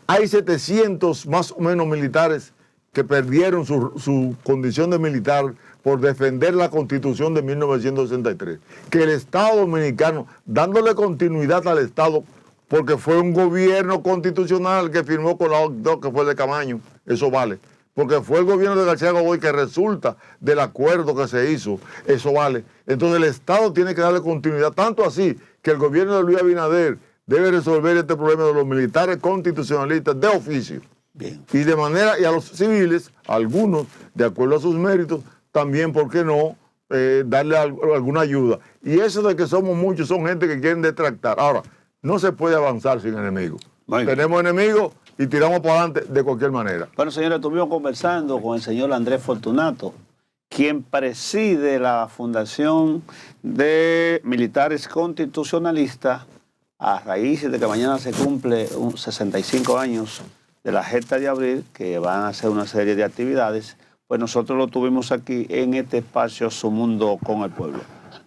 Hay 700 más o menos militares que perdieron su condición de militar por defender la Constitución de 1963. Que el Estado Dominicano, dándole continuidad al Estado, porque fue un gobierno constitucional que firmó con la OCDE, que fue el de Camaño, eso vale. Porque fue el gobierno de García Godoy que resulta del acuerdo que se hizo, eso vale. Entonces el Estado tiene que darle continuidad, tanto así que el gobierno de Luis Abinader debe resolver este problema de los militares constitucionalistas de oficio. Bien. Y de manera, y a los civiles, algunos, de acuerdo a sus méritos, también, ¿por qué no?, darle alguna ayuda. Y eso de que somos muchos, son gente que quieren detractar. Ahora, no se puede avanzar sin enemigos. Tenemos enemigos y tiramos para adelante de cualquier manera. Bueno, señores, estuvimos conversando con el señor Andrés Fortunato, quien preside la Fundación de Militares Constitucionalistas, a raíz de que mañana se cumple 65 años de la gesta de abril, que van a hacer una serie de actividades. Pues nosotros lo tuvimos aquí en este espacio Su Mundo con el Pueblo.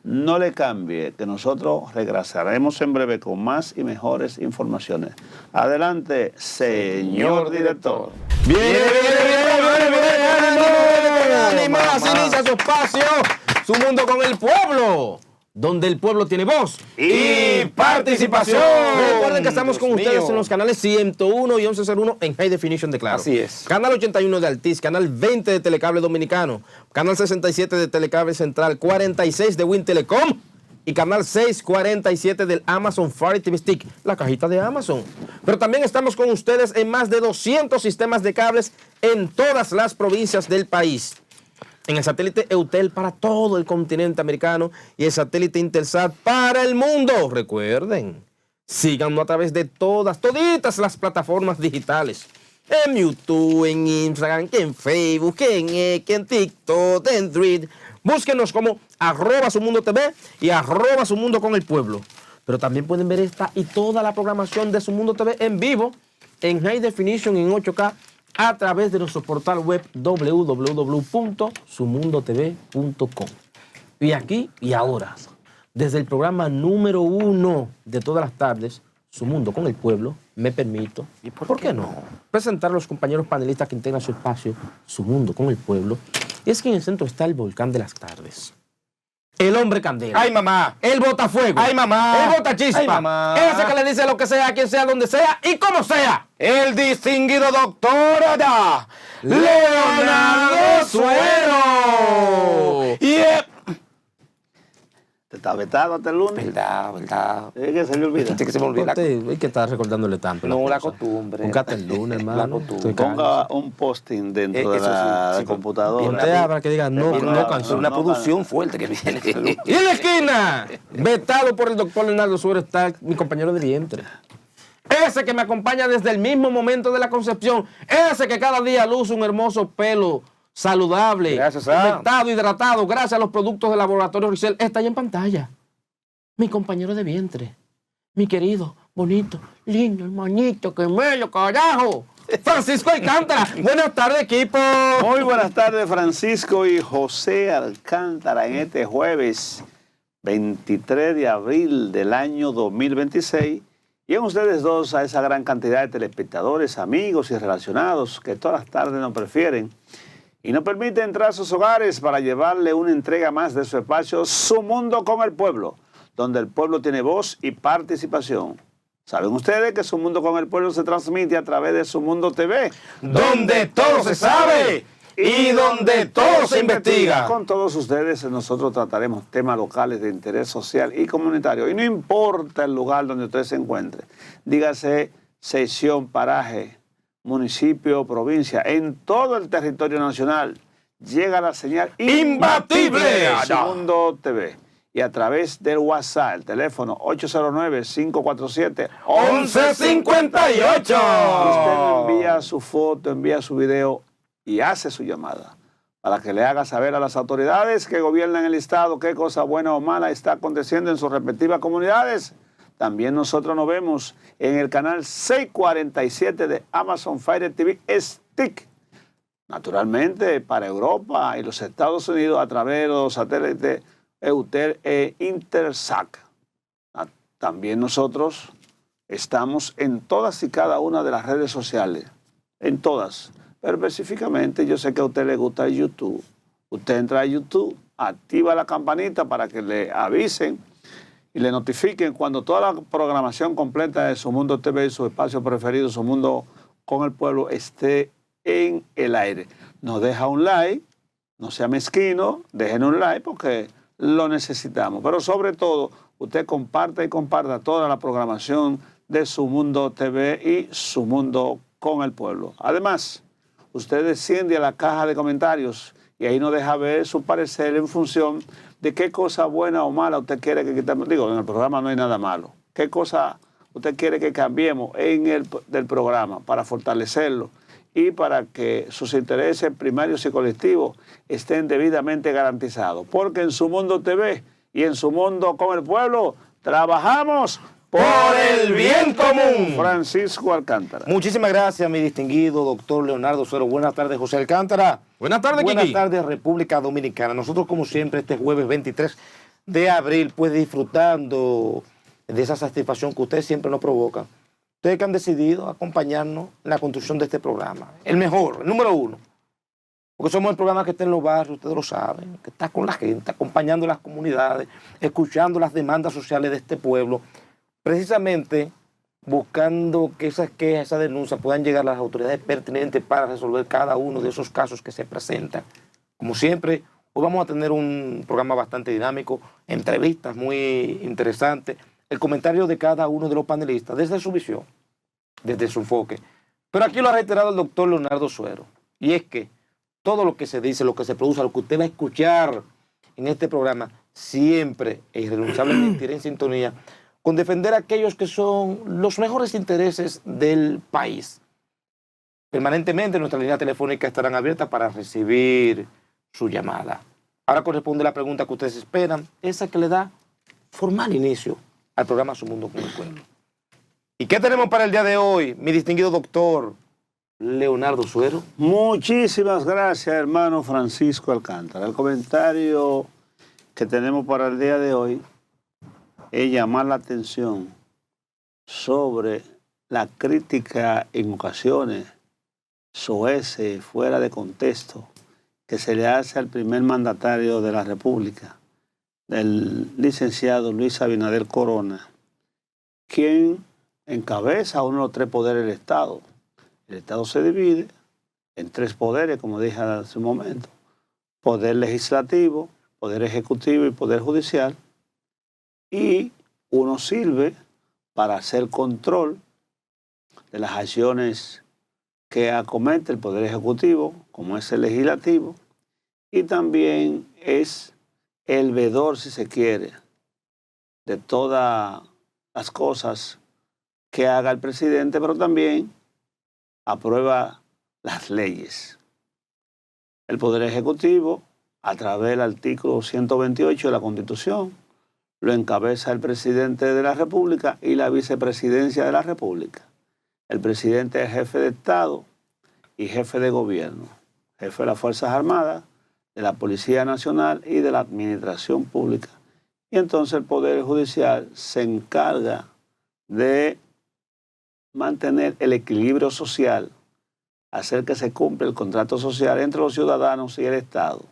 No le cambie, que nosotros regresaremos en breve con más y mejores informaciones. Adelante, señor director. Viene, y más inicia su espacio, Su Mundo con el Pueblo, donde el pueblo tiene voz y participación. Recuerden que estamos con ustedes en los canales 101 y 1101 en High Definition de Claro. Así es. Canal 81 de Altiz, canal 20 de Telecable Dominicano, canal 67 de Telecable Central, 46 de Win Telecom y canal 647 del Amazon Fire TV Stick, la cajita de Amazon. Pero también estamos con ustedes en más de 200 sistemas de cables en todas las provincias del país. En el satélite Eutel para todo el continente americano y el satélite Intelsat para el mundo. Recuerden, síganos a través de toditas las plataformas digitales. En YouTube, en Instagram, en Facebook, en X, en TikTok, en Thread. Búsquenos como @SumundoTV y @Sumundo con el Pueblo. Pero también pueden ver esta y toda la programación de Sumundo TV en vivo, en High Definition en 8K, a través de nuestro portal web www.sumundotv.com. Y aquí y ahora, desde el programa número 1 de todas las tardes, Su Mundo con el Pueblo, me permito, ¿Y por qué no?, presentar a los compañeros panelistas que integran su espacio, Su Mundo con el Pueblo. Y es que en el centro está el volcán de las tardes. El hombre candela. ¡Ay, mamá! El botafuego. ¡Ay, mamá! El botachispa. ¡Ay, mamá! Ese que le dice lo que sea, a quien sea, donde sea y como sea. El distinguido doctor Leonardo Suero. Y Te está vetado hasta el lunes. verdad. Es que se le olvida. Que se me olvida. Hay que estar recordándole tanto. No, la cosa. costumbre. Búscate el lunes, hermano. La costumbre. Estoy Ponga un posting dentro de Eso la sí, sí, computadora. Usted habla que diga no, Viene no una, canción. una producción fuerte que viene. Y en la esquina, vetado por el doctor Leonardo Suero, está mi compañero de vientre. Ese que me acompaña desde el mismo momento de la concepción. Ese que cada día luce un hermoso pelo saludable, Gracias, Sam. humectado, hidratado, gracias a los productos del laboratorio Ricel. Está ahí en pantalla. Mi compañero de vientre. Mi querido, bonito, lindo, hermanito, que melo, carajo. Francisco Alcántara. Buenas tardes, equipo. Muy buenas tardes, Francisco y José Alcántara, en este jueves 23 de abril del año 2026. Y en ustedes dos, a esa gran cantidad de telespectadores, amigos y relacionados que todas las tardes nos prefieren y nos permiten entrar a sus hogares para llevarle una entrega más de su espacio, Su Mundo con el Pueblo, donde el pueblo tiene voz y participación. ¿Saben ustedes que Su Mundo con el Pueblo se transmite a través de Su Mundo TV? Donde todo se sabe y donde todo se investiga. Con todos ustedes nosotros trataremos temas locales de interés social y comunitario. Y no importa el lugar donde usted se encuentre. Dígase sección, paraje, municipio, provincia, en todo el territorio nacional llega la señal Imbatible de Su Mundo TV. Y a través del WhatsApp, el teléfono 809-547-1158. Usted envía su foto, envía su video y hace su llamada para que le haga saber a las autoridades que gobiernan el Estado qué cosa buena o mala está aconteciendo en sus respectivas comunidades. También nosotros nos vemos en el canal 647 de Amazon Fire TV Stick. Naturalmente para Europa y los Estados Unidos a través de los satélites Eutel e Intersat. También nosotros estamos en todas y cada una de las redes sociales, en todas. Pero específicamente yo sé que a usted le gusta YouTube. Usted entra a YouTube, activa la campanita para que le avisen y le notifiquen cuando toda la programación completa de Su Mundo TV y su espacio preferido, Su Mundo con el Pueblo, esté en el aire. Nos deja un like, no sea mezquino, dejen un like porque lo necesitamos. Pero sobre todo, usted comparta y comparta toda la programación de Su Mundo TV y Su Mundo con el Pueblo. Además, usted desciende a la caja de comentarios y ahí nos deja ver su parecer en función de qué cosa buena o mala usted quiere que quitemos. Digo, en el programa no hay nada malo. ¿Qué cosa usted quiere que cambiemos del programa para fortalecerlo y para que sus intereses primarios y colectivos estén debidamente garantizados? Porque en Su Mundo TV y en Su Mundo con el Pueblo trabajamos por el bien común. Francisco Alcántara. Muchísimas gracias, mi distinguido doctor Leonardo Suero. Buenas tardes, José Alcántara. Buenas tardes, Buenas Kiki. tardes, República Dominicana. Nosotros, como siempre, este jueves 23 de abril, pues disfrutando de esa satisfacción que ustedes siempre nos provocan. Ustedes que han decidido acompañarnos en la construcción de este programa. El mejor, el número uno. Porque somos el programa que está en los barrios, ustedes lo saben, que está con la gente, acompañando las comunidades, escuchando las demandas sociales de este pueblo, precisamente buscando que esas quejas, esas denuncias puedan llegar a las autoridades pertinentes para resolver cada uno de esos casos que se presentan. Como siempre, hoy vamos a tener un programa bastante dinámico, entrevistas muy interesantes, el comentario de cada uno de los panelistas desde su visión, desde su enfoque. Pero aquí lo ha reiterado el doctor Leonardo Suero, y es que todo lo que se dice, lo que se produce, lo que usted va a escuchar en este programa, siempre e irrenunciablemente irá en sintonía con defender a aquellos que son los mejores intereses del país. Permanentemente nuestras líneas telefónicas estarán abiertas para recibir su llamada. Ahora corresponde la pregunta que ustedes esperan, esa que le da formal inicio al programa Su Mundo con el Pueblo. ¿Y qué tenemos para el día de hoy, mi distinguido doctor Leonardo Suero? Muchísimas gracias, hermano Francisco Alcántara. El comentario que tenemos para el día de hoy es llamar la atención sobre la crítica en ocasiones soez, fuera de contexto, que se le hace al primer mandatario de la República, del licenciado Luis Abinader Corona, quien encabeza uno de los 3 poderes del Estado. El Estado se divide en 3 poderes, como dije hace un momento: poder legislativo, poder ejecutivo y poder judicial. Y uno sirve para hacer control de las acciones que acomete el poder ejecutivo, como es el legislativo, y también es el vedor, si se quiere, de todas las cosas que haga el presidente, pero también aprueba las leyes. El Poder Ejecutivo, a través del artículo 128 de la Constitución, lo encabeza el presidente de la República y la vicepresidencia de la República. El presidente es jefe de Estado y jefe de gobierno, jefe de las Fuerzas Armadas, de la Policía Nacional y de la Administración Pública. Y entonces el Poder Judicial se encarga de mantener el equilibrio social, hacer que se cumpla el contrato social entre los ciudadanos y el Estado,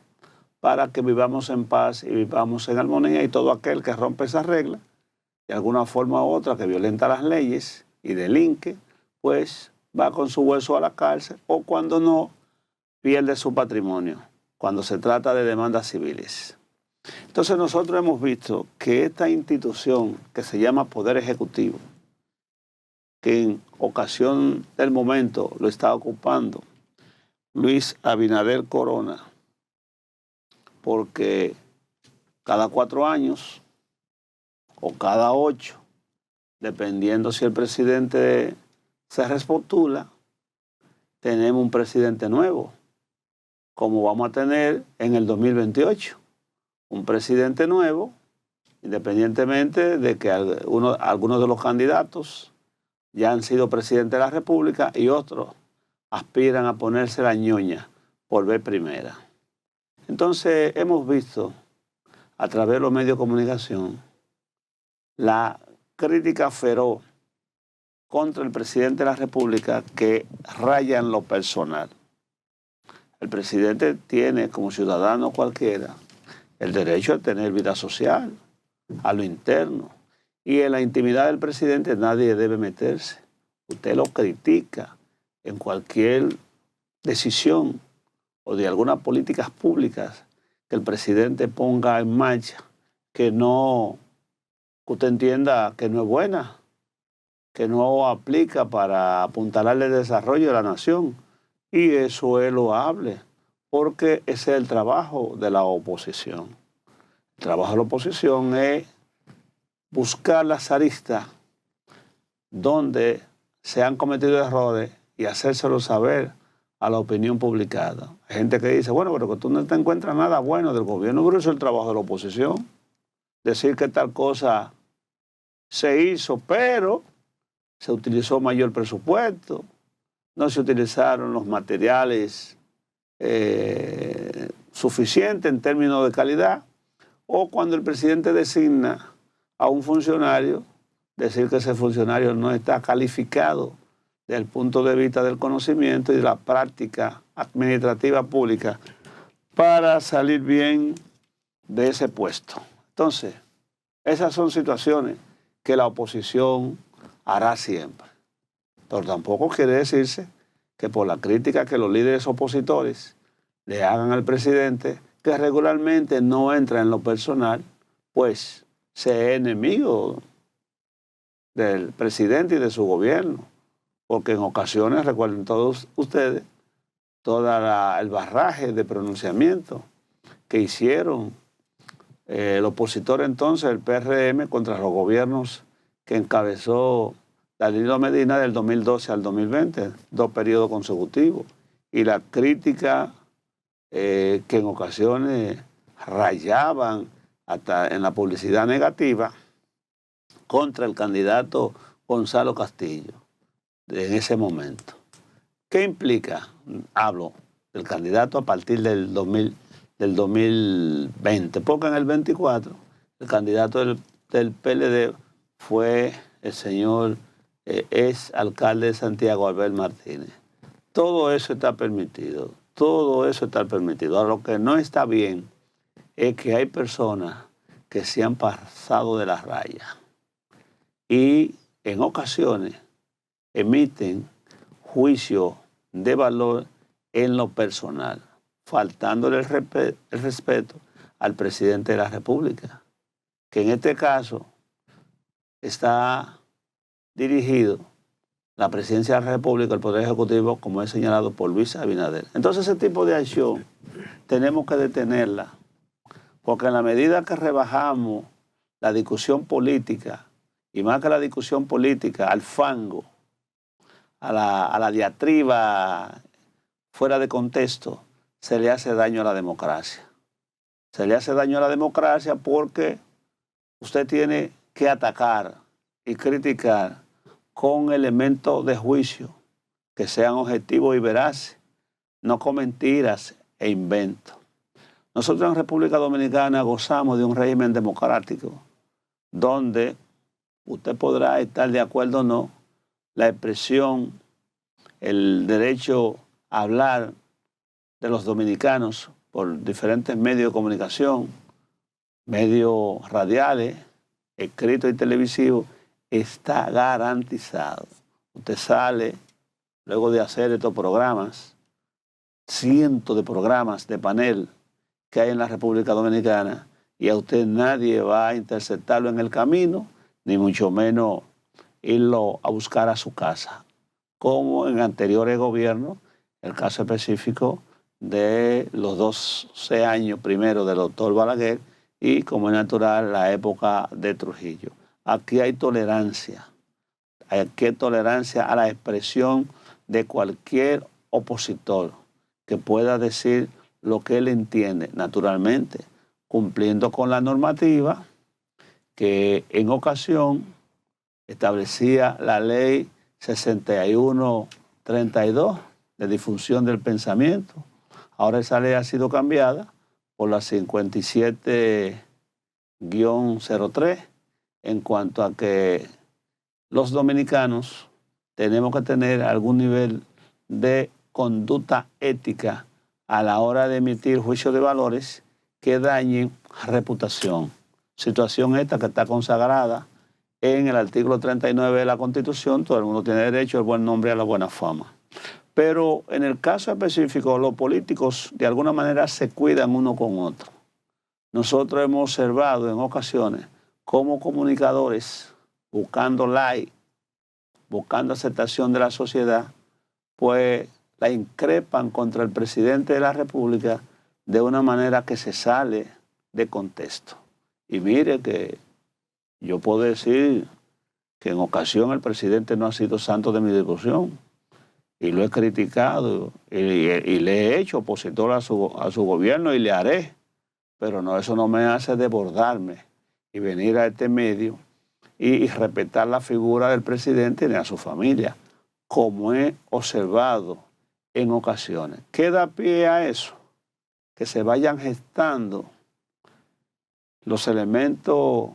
para que vivamos en paz y vivamos en armonía, y todo aquel que rompe esas reglas, de alguna forma u otra, que violenta las leyes y delinque, pues va con su hueso a la cárcel, o cuando no, pierde su patrimonio, cuando se trata de demandas civiles. Entonces nosotros hemos visto que esta institución que se llama Poder Ejecutivo, que en ocasión del momento lo está ocupando Luis Abinader Corona, porque cada 4 años o cada 8, dependiendo si el presidente se respostula, tenemos un presidente nuevo, como vamos a tener en el 2028. Un presidente nuevo, independientemente de que algunos de los candidatos ya han sido presidente de la República y otros aspiran a ponerse la ñoña por vez primera. Entonces hemos visto a través de los medios de comunicación la crítica feroz contra el presidente de la República que raya en lo personal. El presidente tiene, como ciudadano cualquiera, el derecho a tener vida social, a lo interno. Y en la intimidad del presidente nadie debe meterse. Usted lo critica en cualquier decisión o de algunas políticas públicas que el presidente ponga en marcha, que usted entienda que no es buena, que no aplica para apuntalar el desarrollo de la nación. Y eso es loable, porque ese es el trabajo de la oposición. El trabajo de la oposición es buscar las aristas donde se han cometido errores y hacérselo saber a la opinión publicada. Hay gente que dice, bueno, pero que tú no te encuentras nada bueno del gobierno, pero eso es el trabajo de la oposición. Decir que tal cosa se hizo, pero se utilizó mayor presupuesto, no se utilizaron los materiales suficientes en términos de calidad, o cuando el presidente designa a un funcionario, decir que ese funcionario no está calificado desde el punto de vista del conocimiento y de la práctica administrativa pública para salir bien de ese puesto. Entonces, esas son situaciones que la oposición hará siempre. Pero tampoco quiere decirse que por la crítica que los líderes opositores le hagan al presidente, que regularmente no entra en lo personal, pues sea enemigo del presidente y de su gobierno. Porque en ocasiones, recuerden todos ustedes, todo el barraje de pronunciamiento que hicieron el opositor entonces, el PRM, contra los gobiernos que encabezó Danilo Medina del 2012 al 2020, 2 periodos consecutivos. Y la crítica que en ocasiones rayaban hasta en la publicidad negativa contra el candidato Gonzalo Castillo en ese momento. ¿Qué implica? Hablo del candidato a partir del 2020, porque en el 24 el candidato del PLD fue el señor ex alcalde de Santiago, Albert Martínez. Todo eso está permitido, todo eso está permitido. Ahora, lo que no está bien es que hay personas que se han pasado de las rayas y en ocasiones emiten juicios de valor en lo personal, faltándole el respeto al presidente de la República, que en este caso está dirigido la presidencia de la República, el Poder Ejecutivo, como es señalado por Luis Abinader. Entonces ese tipo de acción tenemos que detenerla, porque en la medida que rebajamos la discusión política, y más que la discusión política, al fango, a la diatriba fuera de contexto, se le hace daño a la democracia. Se le hace daño a la democracia porque usted tiene que atacar y criticar con elementos de juicio que sean objetivos y veraces, no con mentiras e inventos. Nosotros en República Dominicana gozamos de un régimen democrático donde usted podrá estar de acuerdo o no, la expresión, el derecho a hablar de los dominicanos por diferentes medios de comunicación, medios radiales, escritos y televisivos, está garantizado. Usted sale, luego de hacer estos programas, cientos de programas de panel que hay en la República Dominicana, y a usted nadie va a interceptarlo en el camino, ni mucho menos irlo a buscar a su casa, como en anteriores gobiernos, el caso específico de los 12 años primero del doctor Balaguer y, como es natural, la época de Trujillo. Aquí hay tolerancia a la expresión de cualquier opositor que pueda decir lo que él entiende, naturalmente, cumpliendo con la normativa que en ocasión establecía la ley 6132 de difusión del pensamiento. Ahora esa ley ha sido cambiada por la 57-03 en cuanto a que los dominicanos tenemos que tener algún nivel de conducta ética a la hora de emitir juicios de valores que dañen reputación. Situación esta que está consagrada en el artículo 39 de la Constitución. Todo el mundo tiene derecho al buen nombre y a la buena fama. Pero en el caso específico, los políticos de alguna manera se cuidan uno con otro. Nosotros hemos observado en ocasiones cómo comunicadores, buscando like, buscando aceptación de la sociedad, pues la increpan contra el presidente de la República de una manera que se sale de contexto. Y mire que yo puedo decir que en ocasión el presidente no ha sido santo de mi devoción, y lo he criticado y le he hecho opositor a su gobierno y le haré, pero no, eso no me hace desbordarme y venir a este medio y respetar la figura del presidente ni a su familia, como he observado en ocasiones. ¿Qué da pie a eso? Que se vayan gestando los elementos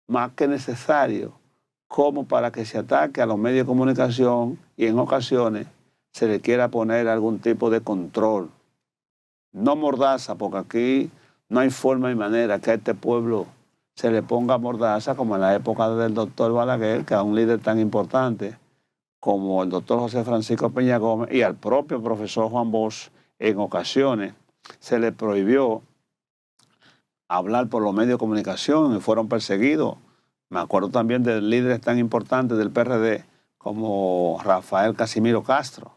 más que necesarios como para que se ataque a los medios de comunicación y en ocasiones se le quiera poner algún tipo de control. No mordaza, porque aquí no hay forma y manera que a este pueblo se le ponga mordaza como en la época del doctor Balaguer, que a un líder tan importante como el doctor José Francisco Peña Gómez y al propio profesor Juan Bosch, en ocasiones se le prohibió hablar por los medios de comunicación y fueron perseguidos. Me acuerdo también de líderes tan importantes del PRD como Rafael Casimiro Castro,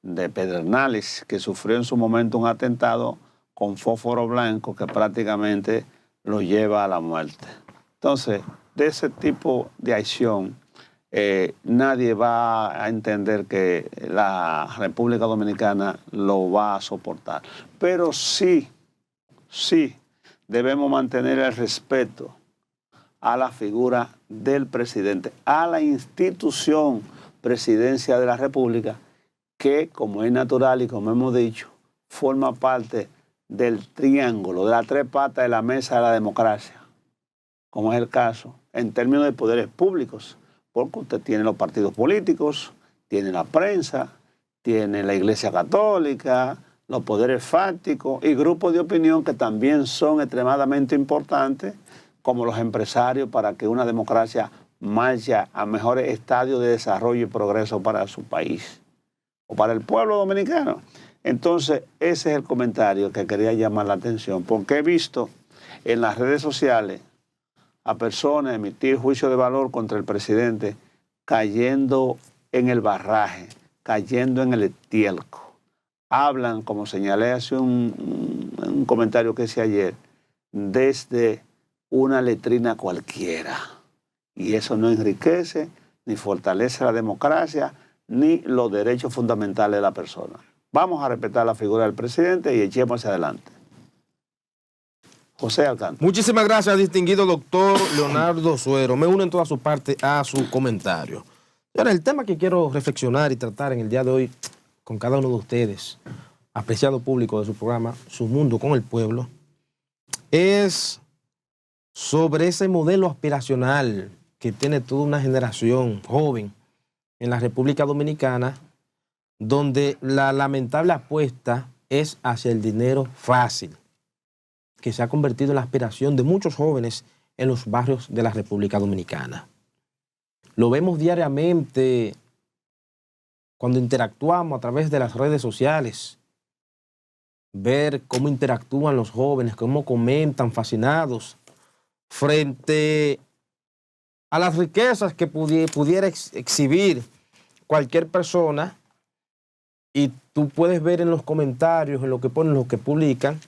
de Pedernales, que sufrió en su momento un atentado con fósforo blanco que prácticamente lo lleva a la muerte. Entonces, de ese tipo de acción, nadie va a entender que la República Dominicana lo va a soportar. Pero sí debemos mantener el respeto a la figura del presidente, a la institución presidencia de la República, que, como es natural y como hemos dicho, forma parte del triángulo, de las tres patas de la mesa de la democracia, como es el caso en términos de poderes públicos, porque usted tiene los partidos políticos, tiene la prensa, tiene la Iglesia Católica, los poderes fácticos y grupos de opinión que también son extremadamente importantes, como los empresarios, para que una democracia marche a mejores estadios de desarrollo y progreso para su país o para el pueblo dominicano. Entonces, ese es el comentario que quería llamar la atención, porque he visto en las redes sociales a personas emitir juicio de valor contra el presidente cayendo en el barraje, cayendo en el estielco. Hablan, como señalé hace un comentario que hice ayer, desde una letrina cualquiera. Y eso no enriquece ni fortalece la democracia ni los derechos fundamentales de la persona. Vamos a respetar la figura del presidente y echemos hacia adelante. José Alcántara. Muchísimas gracias, distinguido doctor Leonardo Suero. Me uno en toda su parte a su comentario. Ahora, el tema que quiero reflexionar y tratar en el día de hoy con cada uno de ustedes, apreciado público de su programa Su Mundo con el Pueblo, es sobre ese modelo aspiracional que tiene toda una generación joven en la República Dominicana, donde la lamentable apuesta es hacia el dinero fácil, que se ha convertido en la aspiración de muchos jóvenes en los barrios de la República Dominicana. Lo vemos diariamente cuando interactuamos a través de las redes sociales, ver cómo interactúan los jóvenes, cómo comentan fascinados frente a las riquezas que pudiera exhibir cualquier persona, y tú puedes ver en los comentarios, en lo que ponen, lo que publican,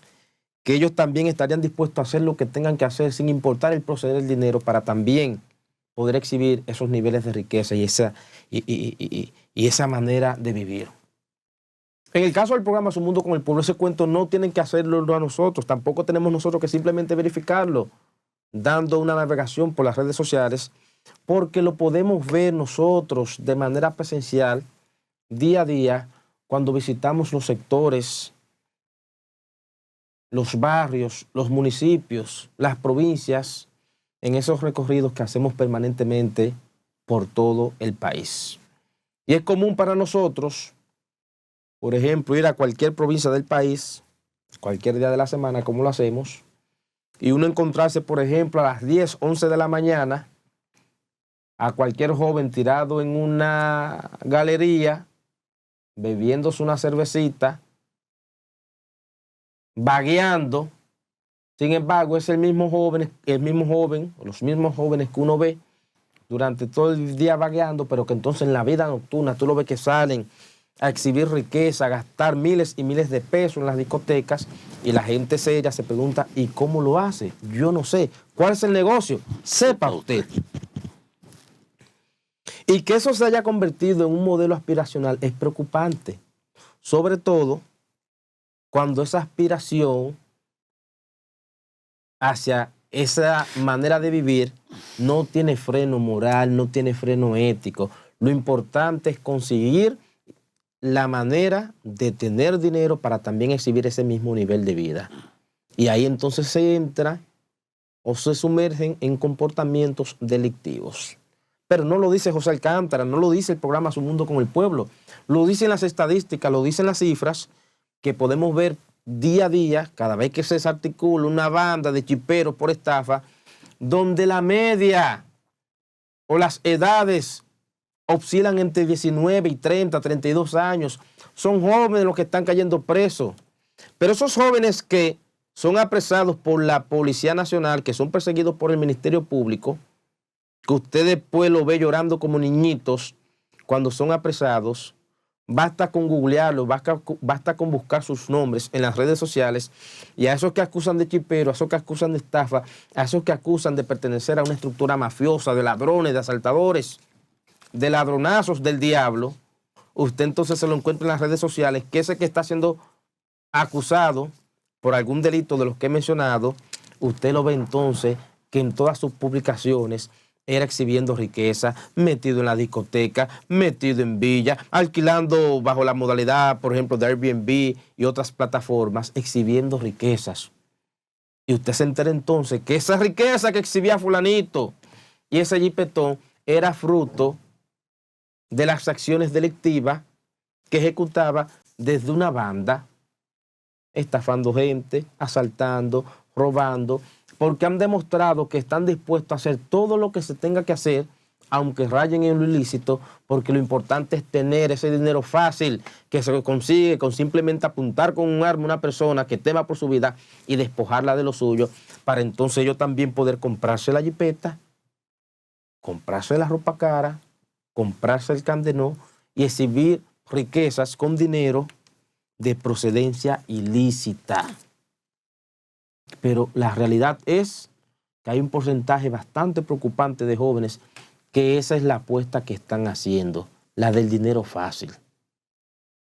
que ellos también estarían dispuestos a hacer lo que tengan que hacer sin importar el proceder del dinero para también poder exhibir esos niveles de riqueza y esa manera de vivir. En el caso del programa Su Mundo con el Pueblo, ese cuento no tienen que hacerlo a nosotros, tampoco tenemos nosotros que simplemente verificarlo dando una navegación por las redes sociales, porque lo podemos ver nosotros de manera presencial día a día cuando visitamos los sectores, los barrios, los municipios, las provincias, en esos recorridos que hacemos permanentemente por todo el país. Y es común para nosotros, por ejemplo, ir a cualquier provincia del país, cualquier día de la semana, como lo hacemos, y uno encontrarse, por ejemplo, a las 10, 11 de la mañana, a cualquier joven tirado en una galería, bebiéndose una cervecita, vagueando. Sin embargo, es el mismo joven, o los mismos jóvenes que uno ve durante todo el día vagueando, pero que entonces en la vida nocturna tú lo ves que salen a exhibir riqueza, a gastar miles y miles de pesos en las discotecas, y la gente seria se pregunta, ¿y cómo lo hace? Yo no sé. ¿Cuál es el negocio? Sepa usted. Y que eso se haya convertido en un modelo aspiracional es preocupante, sobre todo cuando esa aspiración hacia esa manera de vivir no tiene freno moral, no tiene freno ético. Lo importante es conseguir la manera de tener dinero para también exhibir ese mismo nivel de vida. Y ahí entonces se entra o se sumergen en comportamientos delictivos. Pero no lo dice José Alcántara, no lo dice el programa Su Mundo con el Pueblo, lo dicen las estadísticas, lo dicen las cifras que podemos ver día a día, cada vez que se desarticula una banda de chiperos por estafa, donde la media o las edades oscilan entre 19 y 30, 32 años. Son jóvenes los que están cayendo presos. Pero esos jóvenes que son apresados por la Policía Nacional, que son perseguidos por el Ministerio Público, que usted después lo ve llorando como niñitos cuando son apresados, basta con googlearlo, basta con buscar sus nombres en las redes sociales, y a esos que acusan de chipero, a esos que acusan de estafa, a esos que acusan de pertenecer a una estructura mafiosa, de ladrones, de asaltadores, de ladronazos del diablo, usted entonces se lo encuentra en las redes sociales, que ese que está siendo acusado por algún delito de los que he mencionado, usted lo ve entonces que en todas sus publicaciones era exhibiendo riqueza, metido en la discoteca, metido en villa, alquilando bajo la modalidad, por ejemplo, de Airbnb y otras plataformas, exhibiendo riquezas. Y usted se entera entonces que esa riqueza que exhibía fulanito y ese jipetón era fruto de las acciones delictivas que ejecutaba desde una banda, estafando gente, asaltando, robando, porque han demostrado que están dispuestos a hacer todo lo que se tenga que hacer, aunque rayen en lo ilícito, porque lo importante es tener ese dinero fácil que se consigue con simplemente apuntar con un arma a una persona que tema por su vida y despojarla de lo suyo, para entonces ellos también poder comprarse la jipeta, comprarse la ropa cara, comprarse el candenó y exhibir riquezas con dinero de procedencia ilícita. Pero la realidad es que hay un porcentaje bastante preocupante de jóvenes que esa es la apuesta que están haciendo, la del dinero fácil.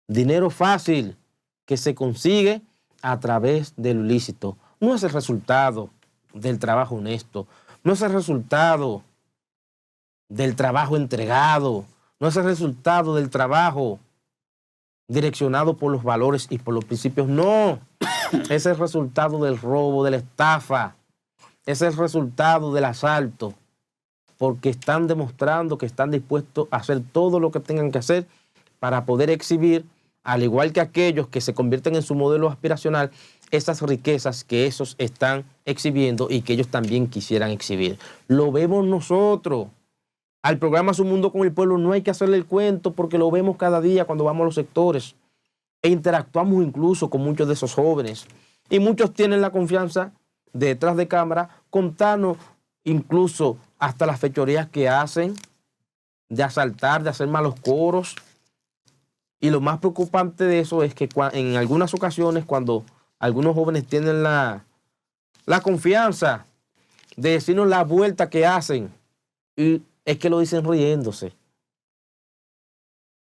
Dinero fácil que se consigue a través de lo ilícito. No es el resultado del trabajo honesto, no es el resultado del trabajo entregado, no es el resultado del trabajo direccionado por los valores y por los principios, no. Es el resultado del robo, de la estafa, es el resultado del asalto, porque están demostrando que están dispuestos a hacer todo lo que tengan que hacer para poder exhibir, al igual que aquellos que se convierten en su modelo aspiracional, esas riquezas que esos están exhibiendo y que ellos también quisieran exhibir. Lo vemos nosotros. Al programa Su Mundo con el Pueblo no hay que hacerle el cuento porque lo vemos cada día cuando vamos a los sectores. E interactuamos incluso con muchos de esos jóvenes. Y muchos tienen la confianza detrás de cámara contarnos incluso hasta las fechorías que hacen, de asaltar, de hacer malos coros. Y lo más preocupante de eso es que en algunas ocasiones cuando algunos jóvenes tienen la confianza de decirnos la vuelta que hacen, y es que lo dicen riéndose.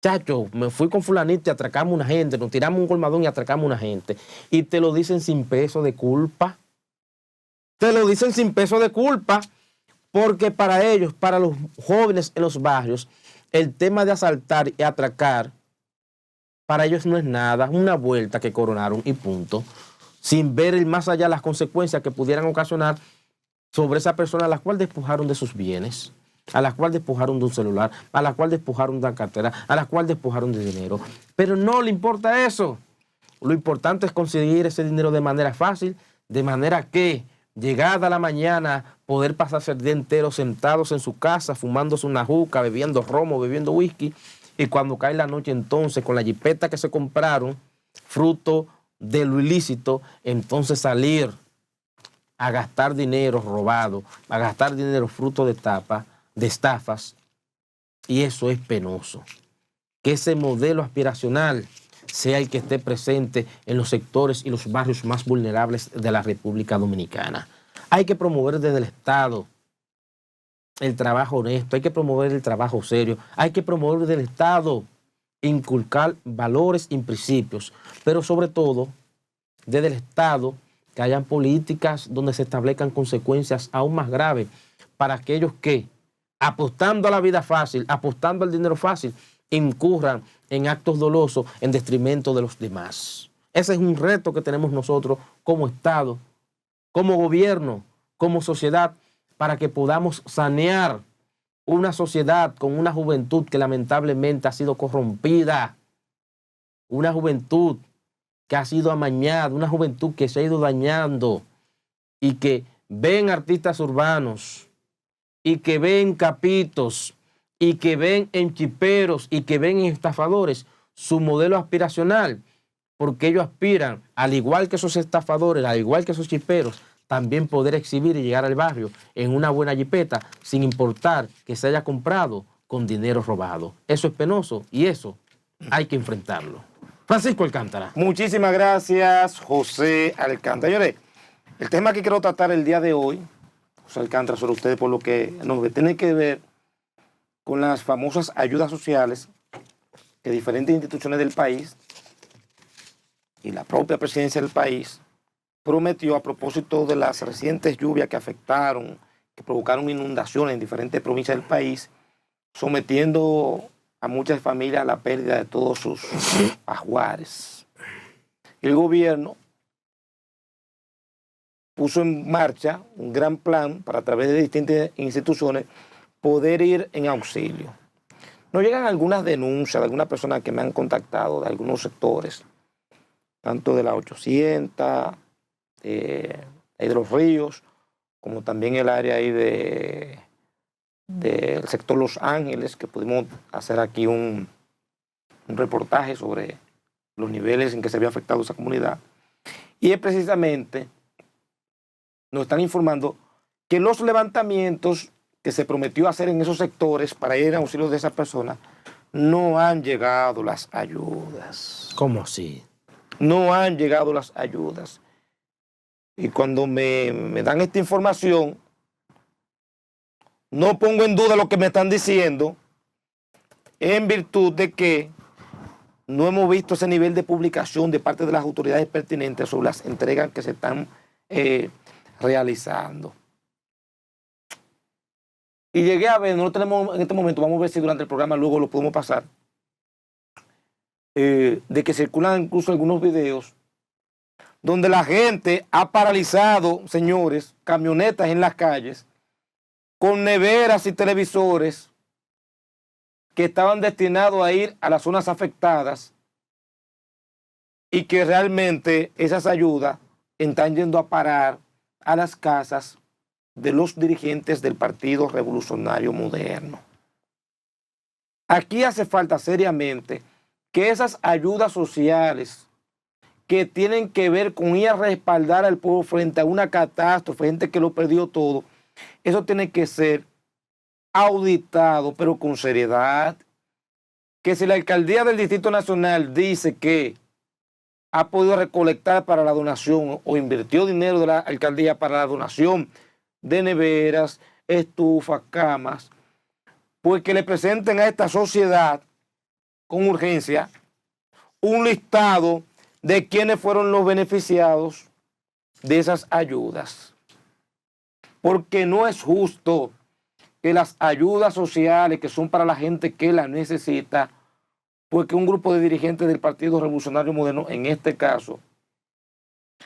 Chacho, me fui con fulanito y atracamos una gente, nos tiramos un colmadón y atracamos una gente. Y te lo dicen sin peso de culpa. Te lo dicen sin peso de culpa, porque para ellos, para los jóvenes en los barrios, el tema de asaltar y atracar, para ellos no es nada, una vuelta que coronaron y punto, sin ver el más allá las consecuencias que pudieran ocasionar sobre esa persona a la cual despojaron de sus bienes, a la cual despojaron de un celular, a la cual despojaron de una cartera, a la cual despojaron de dinero. Pero no le importa eso. Lo importante es conseguir ese dinero de manera fácil, de manera que, llegada la mañana, poder pasarse el día entero sentados en su casa, fumándose una juca, bebiendo romo, bebiendo whisky, y cuando cae la noche entonces, con la jipeta que se compraron, fruto de lo ilícito, entonces salir a gastar dinero robado, a gastar dinero fruto de estafas, y eso es penoso. Que ese modelo aspiracional sea el que esté presente en los sectores y los barrios más vulnerables de la República Dominicana. Hay que promover desde el Estado el trabajo honesto, hay que promover el trabajo serio, hay que promover desde el Estado, inculcar valores y principios, pero sobre todo desde el Estado que hayan políticas donde se establezcan consecuencias aún más graves para aquellos que, apostando a la vida fácil, apostando al dinero fácil, incurran en actos dolosos en detrimento de los demás. Ese es un reto que tenemos nosotros como Estado, como gobierno, como sociedad, para que podamos sanear una sociedad con una juventud que lamentablemente ha sido corrompida, una juventud que ha sido amañada, una juventud que se ha ido dañando y que ven artistas urbanos y que ven capitos y que ven en chiperos y que ven en estafadores su modelo aspiracional, porque ellos aspiran, al igual que esos estafadores, al igual que esos chiperos, también poder exhibir y llegar al barrio en una buena jipeta sin importar que se haya comprado con dinero robado. Eso es penoso y eso hay que enfrentarlo. Francisco Alcántara. Muchísimas gracias, José Alcántara. Señores, el tema que quiero tratar el día de hoy, José Alcántara, sobre ustedes, por lo que nos tiene que ver con las famosas ayudas sociales que diferentes instituciones del país y la propia presidencia del país prometió, a propósito de las recientes lluvias que afectaron, que provocaron inundaciones en diferentes provincias del país, sometiendo a muchas familias a la pérdida de todos sus ajuares. El gobierno puso en marcha un gran plan para, a través de distintas instituciones, poder ir en auxilio. Nos llegan algunas denuncias de algunas personas que me han contactado de algunos sectores, tanto de la 800, de los Ríos, como también el área ahí del sector Los Ángeles, que pudimos hacer aquí un reportaje sobre los niveles en que se había afectado esa comunidad. Y es precisamente, nos están informando que los levantamientos que se prometió hacer en esos sectores para ir en auxilio de esas personas, no han llegado las ayudas. ¿Cómo así? No han llegado las ayudas. Y cuando me dan esta información, no pongo en duda lo que me están diciendo, en virtud de que no hemos visto ese nivel de publicación de parte de las autoridades pertinentes sobre las entregas que se están realizando. Y llegué a ver, no lo tenemos en este momento, vamos a ver si durante el programa luego lo podemos pasar, de que circulan incluso algunos videos donde la gente ha paralizado, señores, camionetas en las calles, con neveras y televisores que estaban destinados a ir a las zonas afectadas y que realmente esas ayudas están yendo a parar a las casas de los dirigentes del Partido Revolucionario Moderno. Aquí hace falta seriamente que esas ayudas sociales que tienen que ver con ir a respaldar al pueblo frente a una catástrofe, gente que lo perdió todo, eso tiene que ser auditado, pero con seriedad. Que si la alcaldía del Distrito Nacional dice que ha podido recolectar para la donación o invirtió dinero de la alcaldía para la donación de neveras, estufas, camas, pues que le presenten a esta sociedad con urgencia un listado de quiénes fueron los beneficiados de esas ayudas. Porque no es justo que las ayudas sociales que son para la gente que las necesita, pues que un grupo de dirigentes del Partido Revolucionario Moderno, en este caso,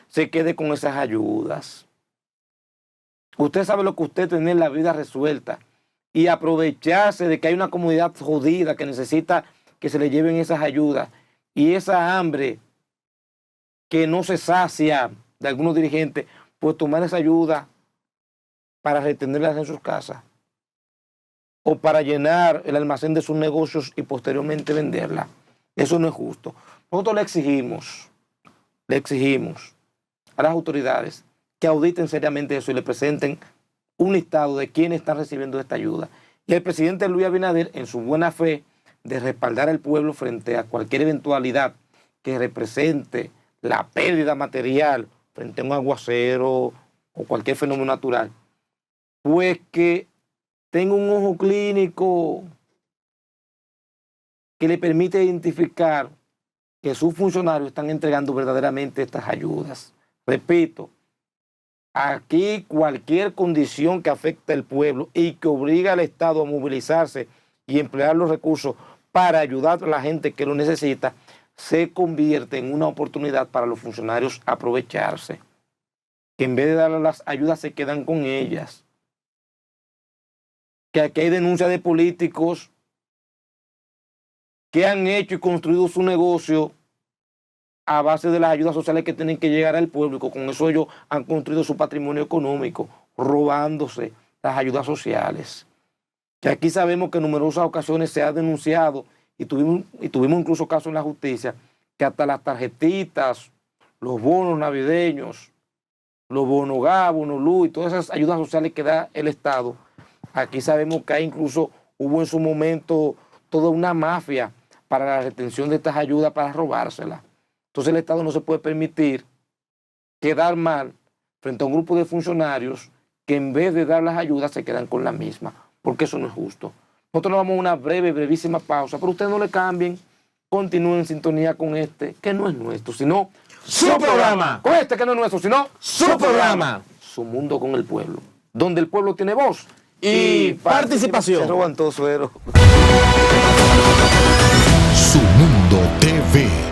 se quede con esas ayudas. Usted sabe lo que usted tiene en la vida resuelta y aprovecharse de que hay una comunidad jodida que necesita que se le lleven esas ayudas y esa hambre que no se sacia de algunos dirigentes, pues tomar esa ayuda para retenerlas en sus casas o para llenar el almacén de sus negocios y posteriormente venderla. Eso no es justo. Nosotros le exigimos a las autoridades que auditen seriamente eso y le presenten un listado de quiénes están recibiendo esta ayuda. Y el presidente Luis Abinader, en su buena fe de respaldar al pueblo frente a cualquier eventualidad que represente la pérdida material frente a un aguacero o cualquier fenómeno natural, pues que tenga un ojo clínico que le permite identificar que sus funcionarios están entregando verdaderamente estas ayudas. Repito, aquí cualquier condición que afecte al pueblo y que obliga al Estado a movilizarse y emplear los recursos para ayudar a la gente que lo necesita, se convierte en una oportunidad para los funcionarios aprovecharse. Que en vez de darle las ayudas se quedan con ellas. Que aquí hay denuncias de políticos que han hecho y construido su negocio a base de las ayudas sociales que tienen que llegar al pueblo, y con eso ellos han construido su patrimonio económico, robándose las ayudas sociales. Que aquí sabemos que en numerosas ocasiones se ha denunciado y tuvimos incluso casos en la justicia, que hasta las tarjetitas, los bonos navideños, los bonos GAS, bonos luz y todas esas ayudas sociales que da el Estado, aquí sabemos que hubo en su momento toda una mafia para la retención de estas ayudas para robárselas. Entonces el Estado no se puede permitir quedar mal frente a un grupo de funcionarios que en vez de dar las ayudas se quedan con la misma, porque eso no es justo. Nosotros nos vamos a una brevísima pausa, pero ustedes no le cambien, continúen en sintonía con que no es nuestro, sino su programa. Con este que no es nuestro, sino Su programa. Su mundo con el pueblo. Donde el pueblo tiene voz Y participación. Se roban todo suero. Su Mundo TV.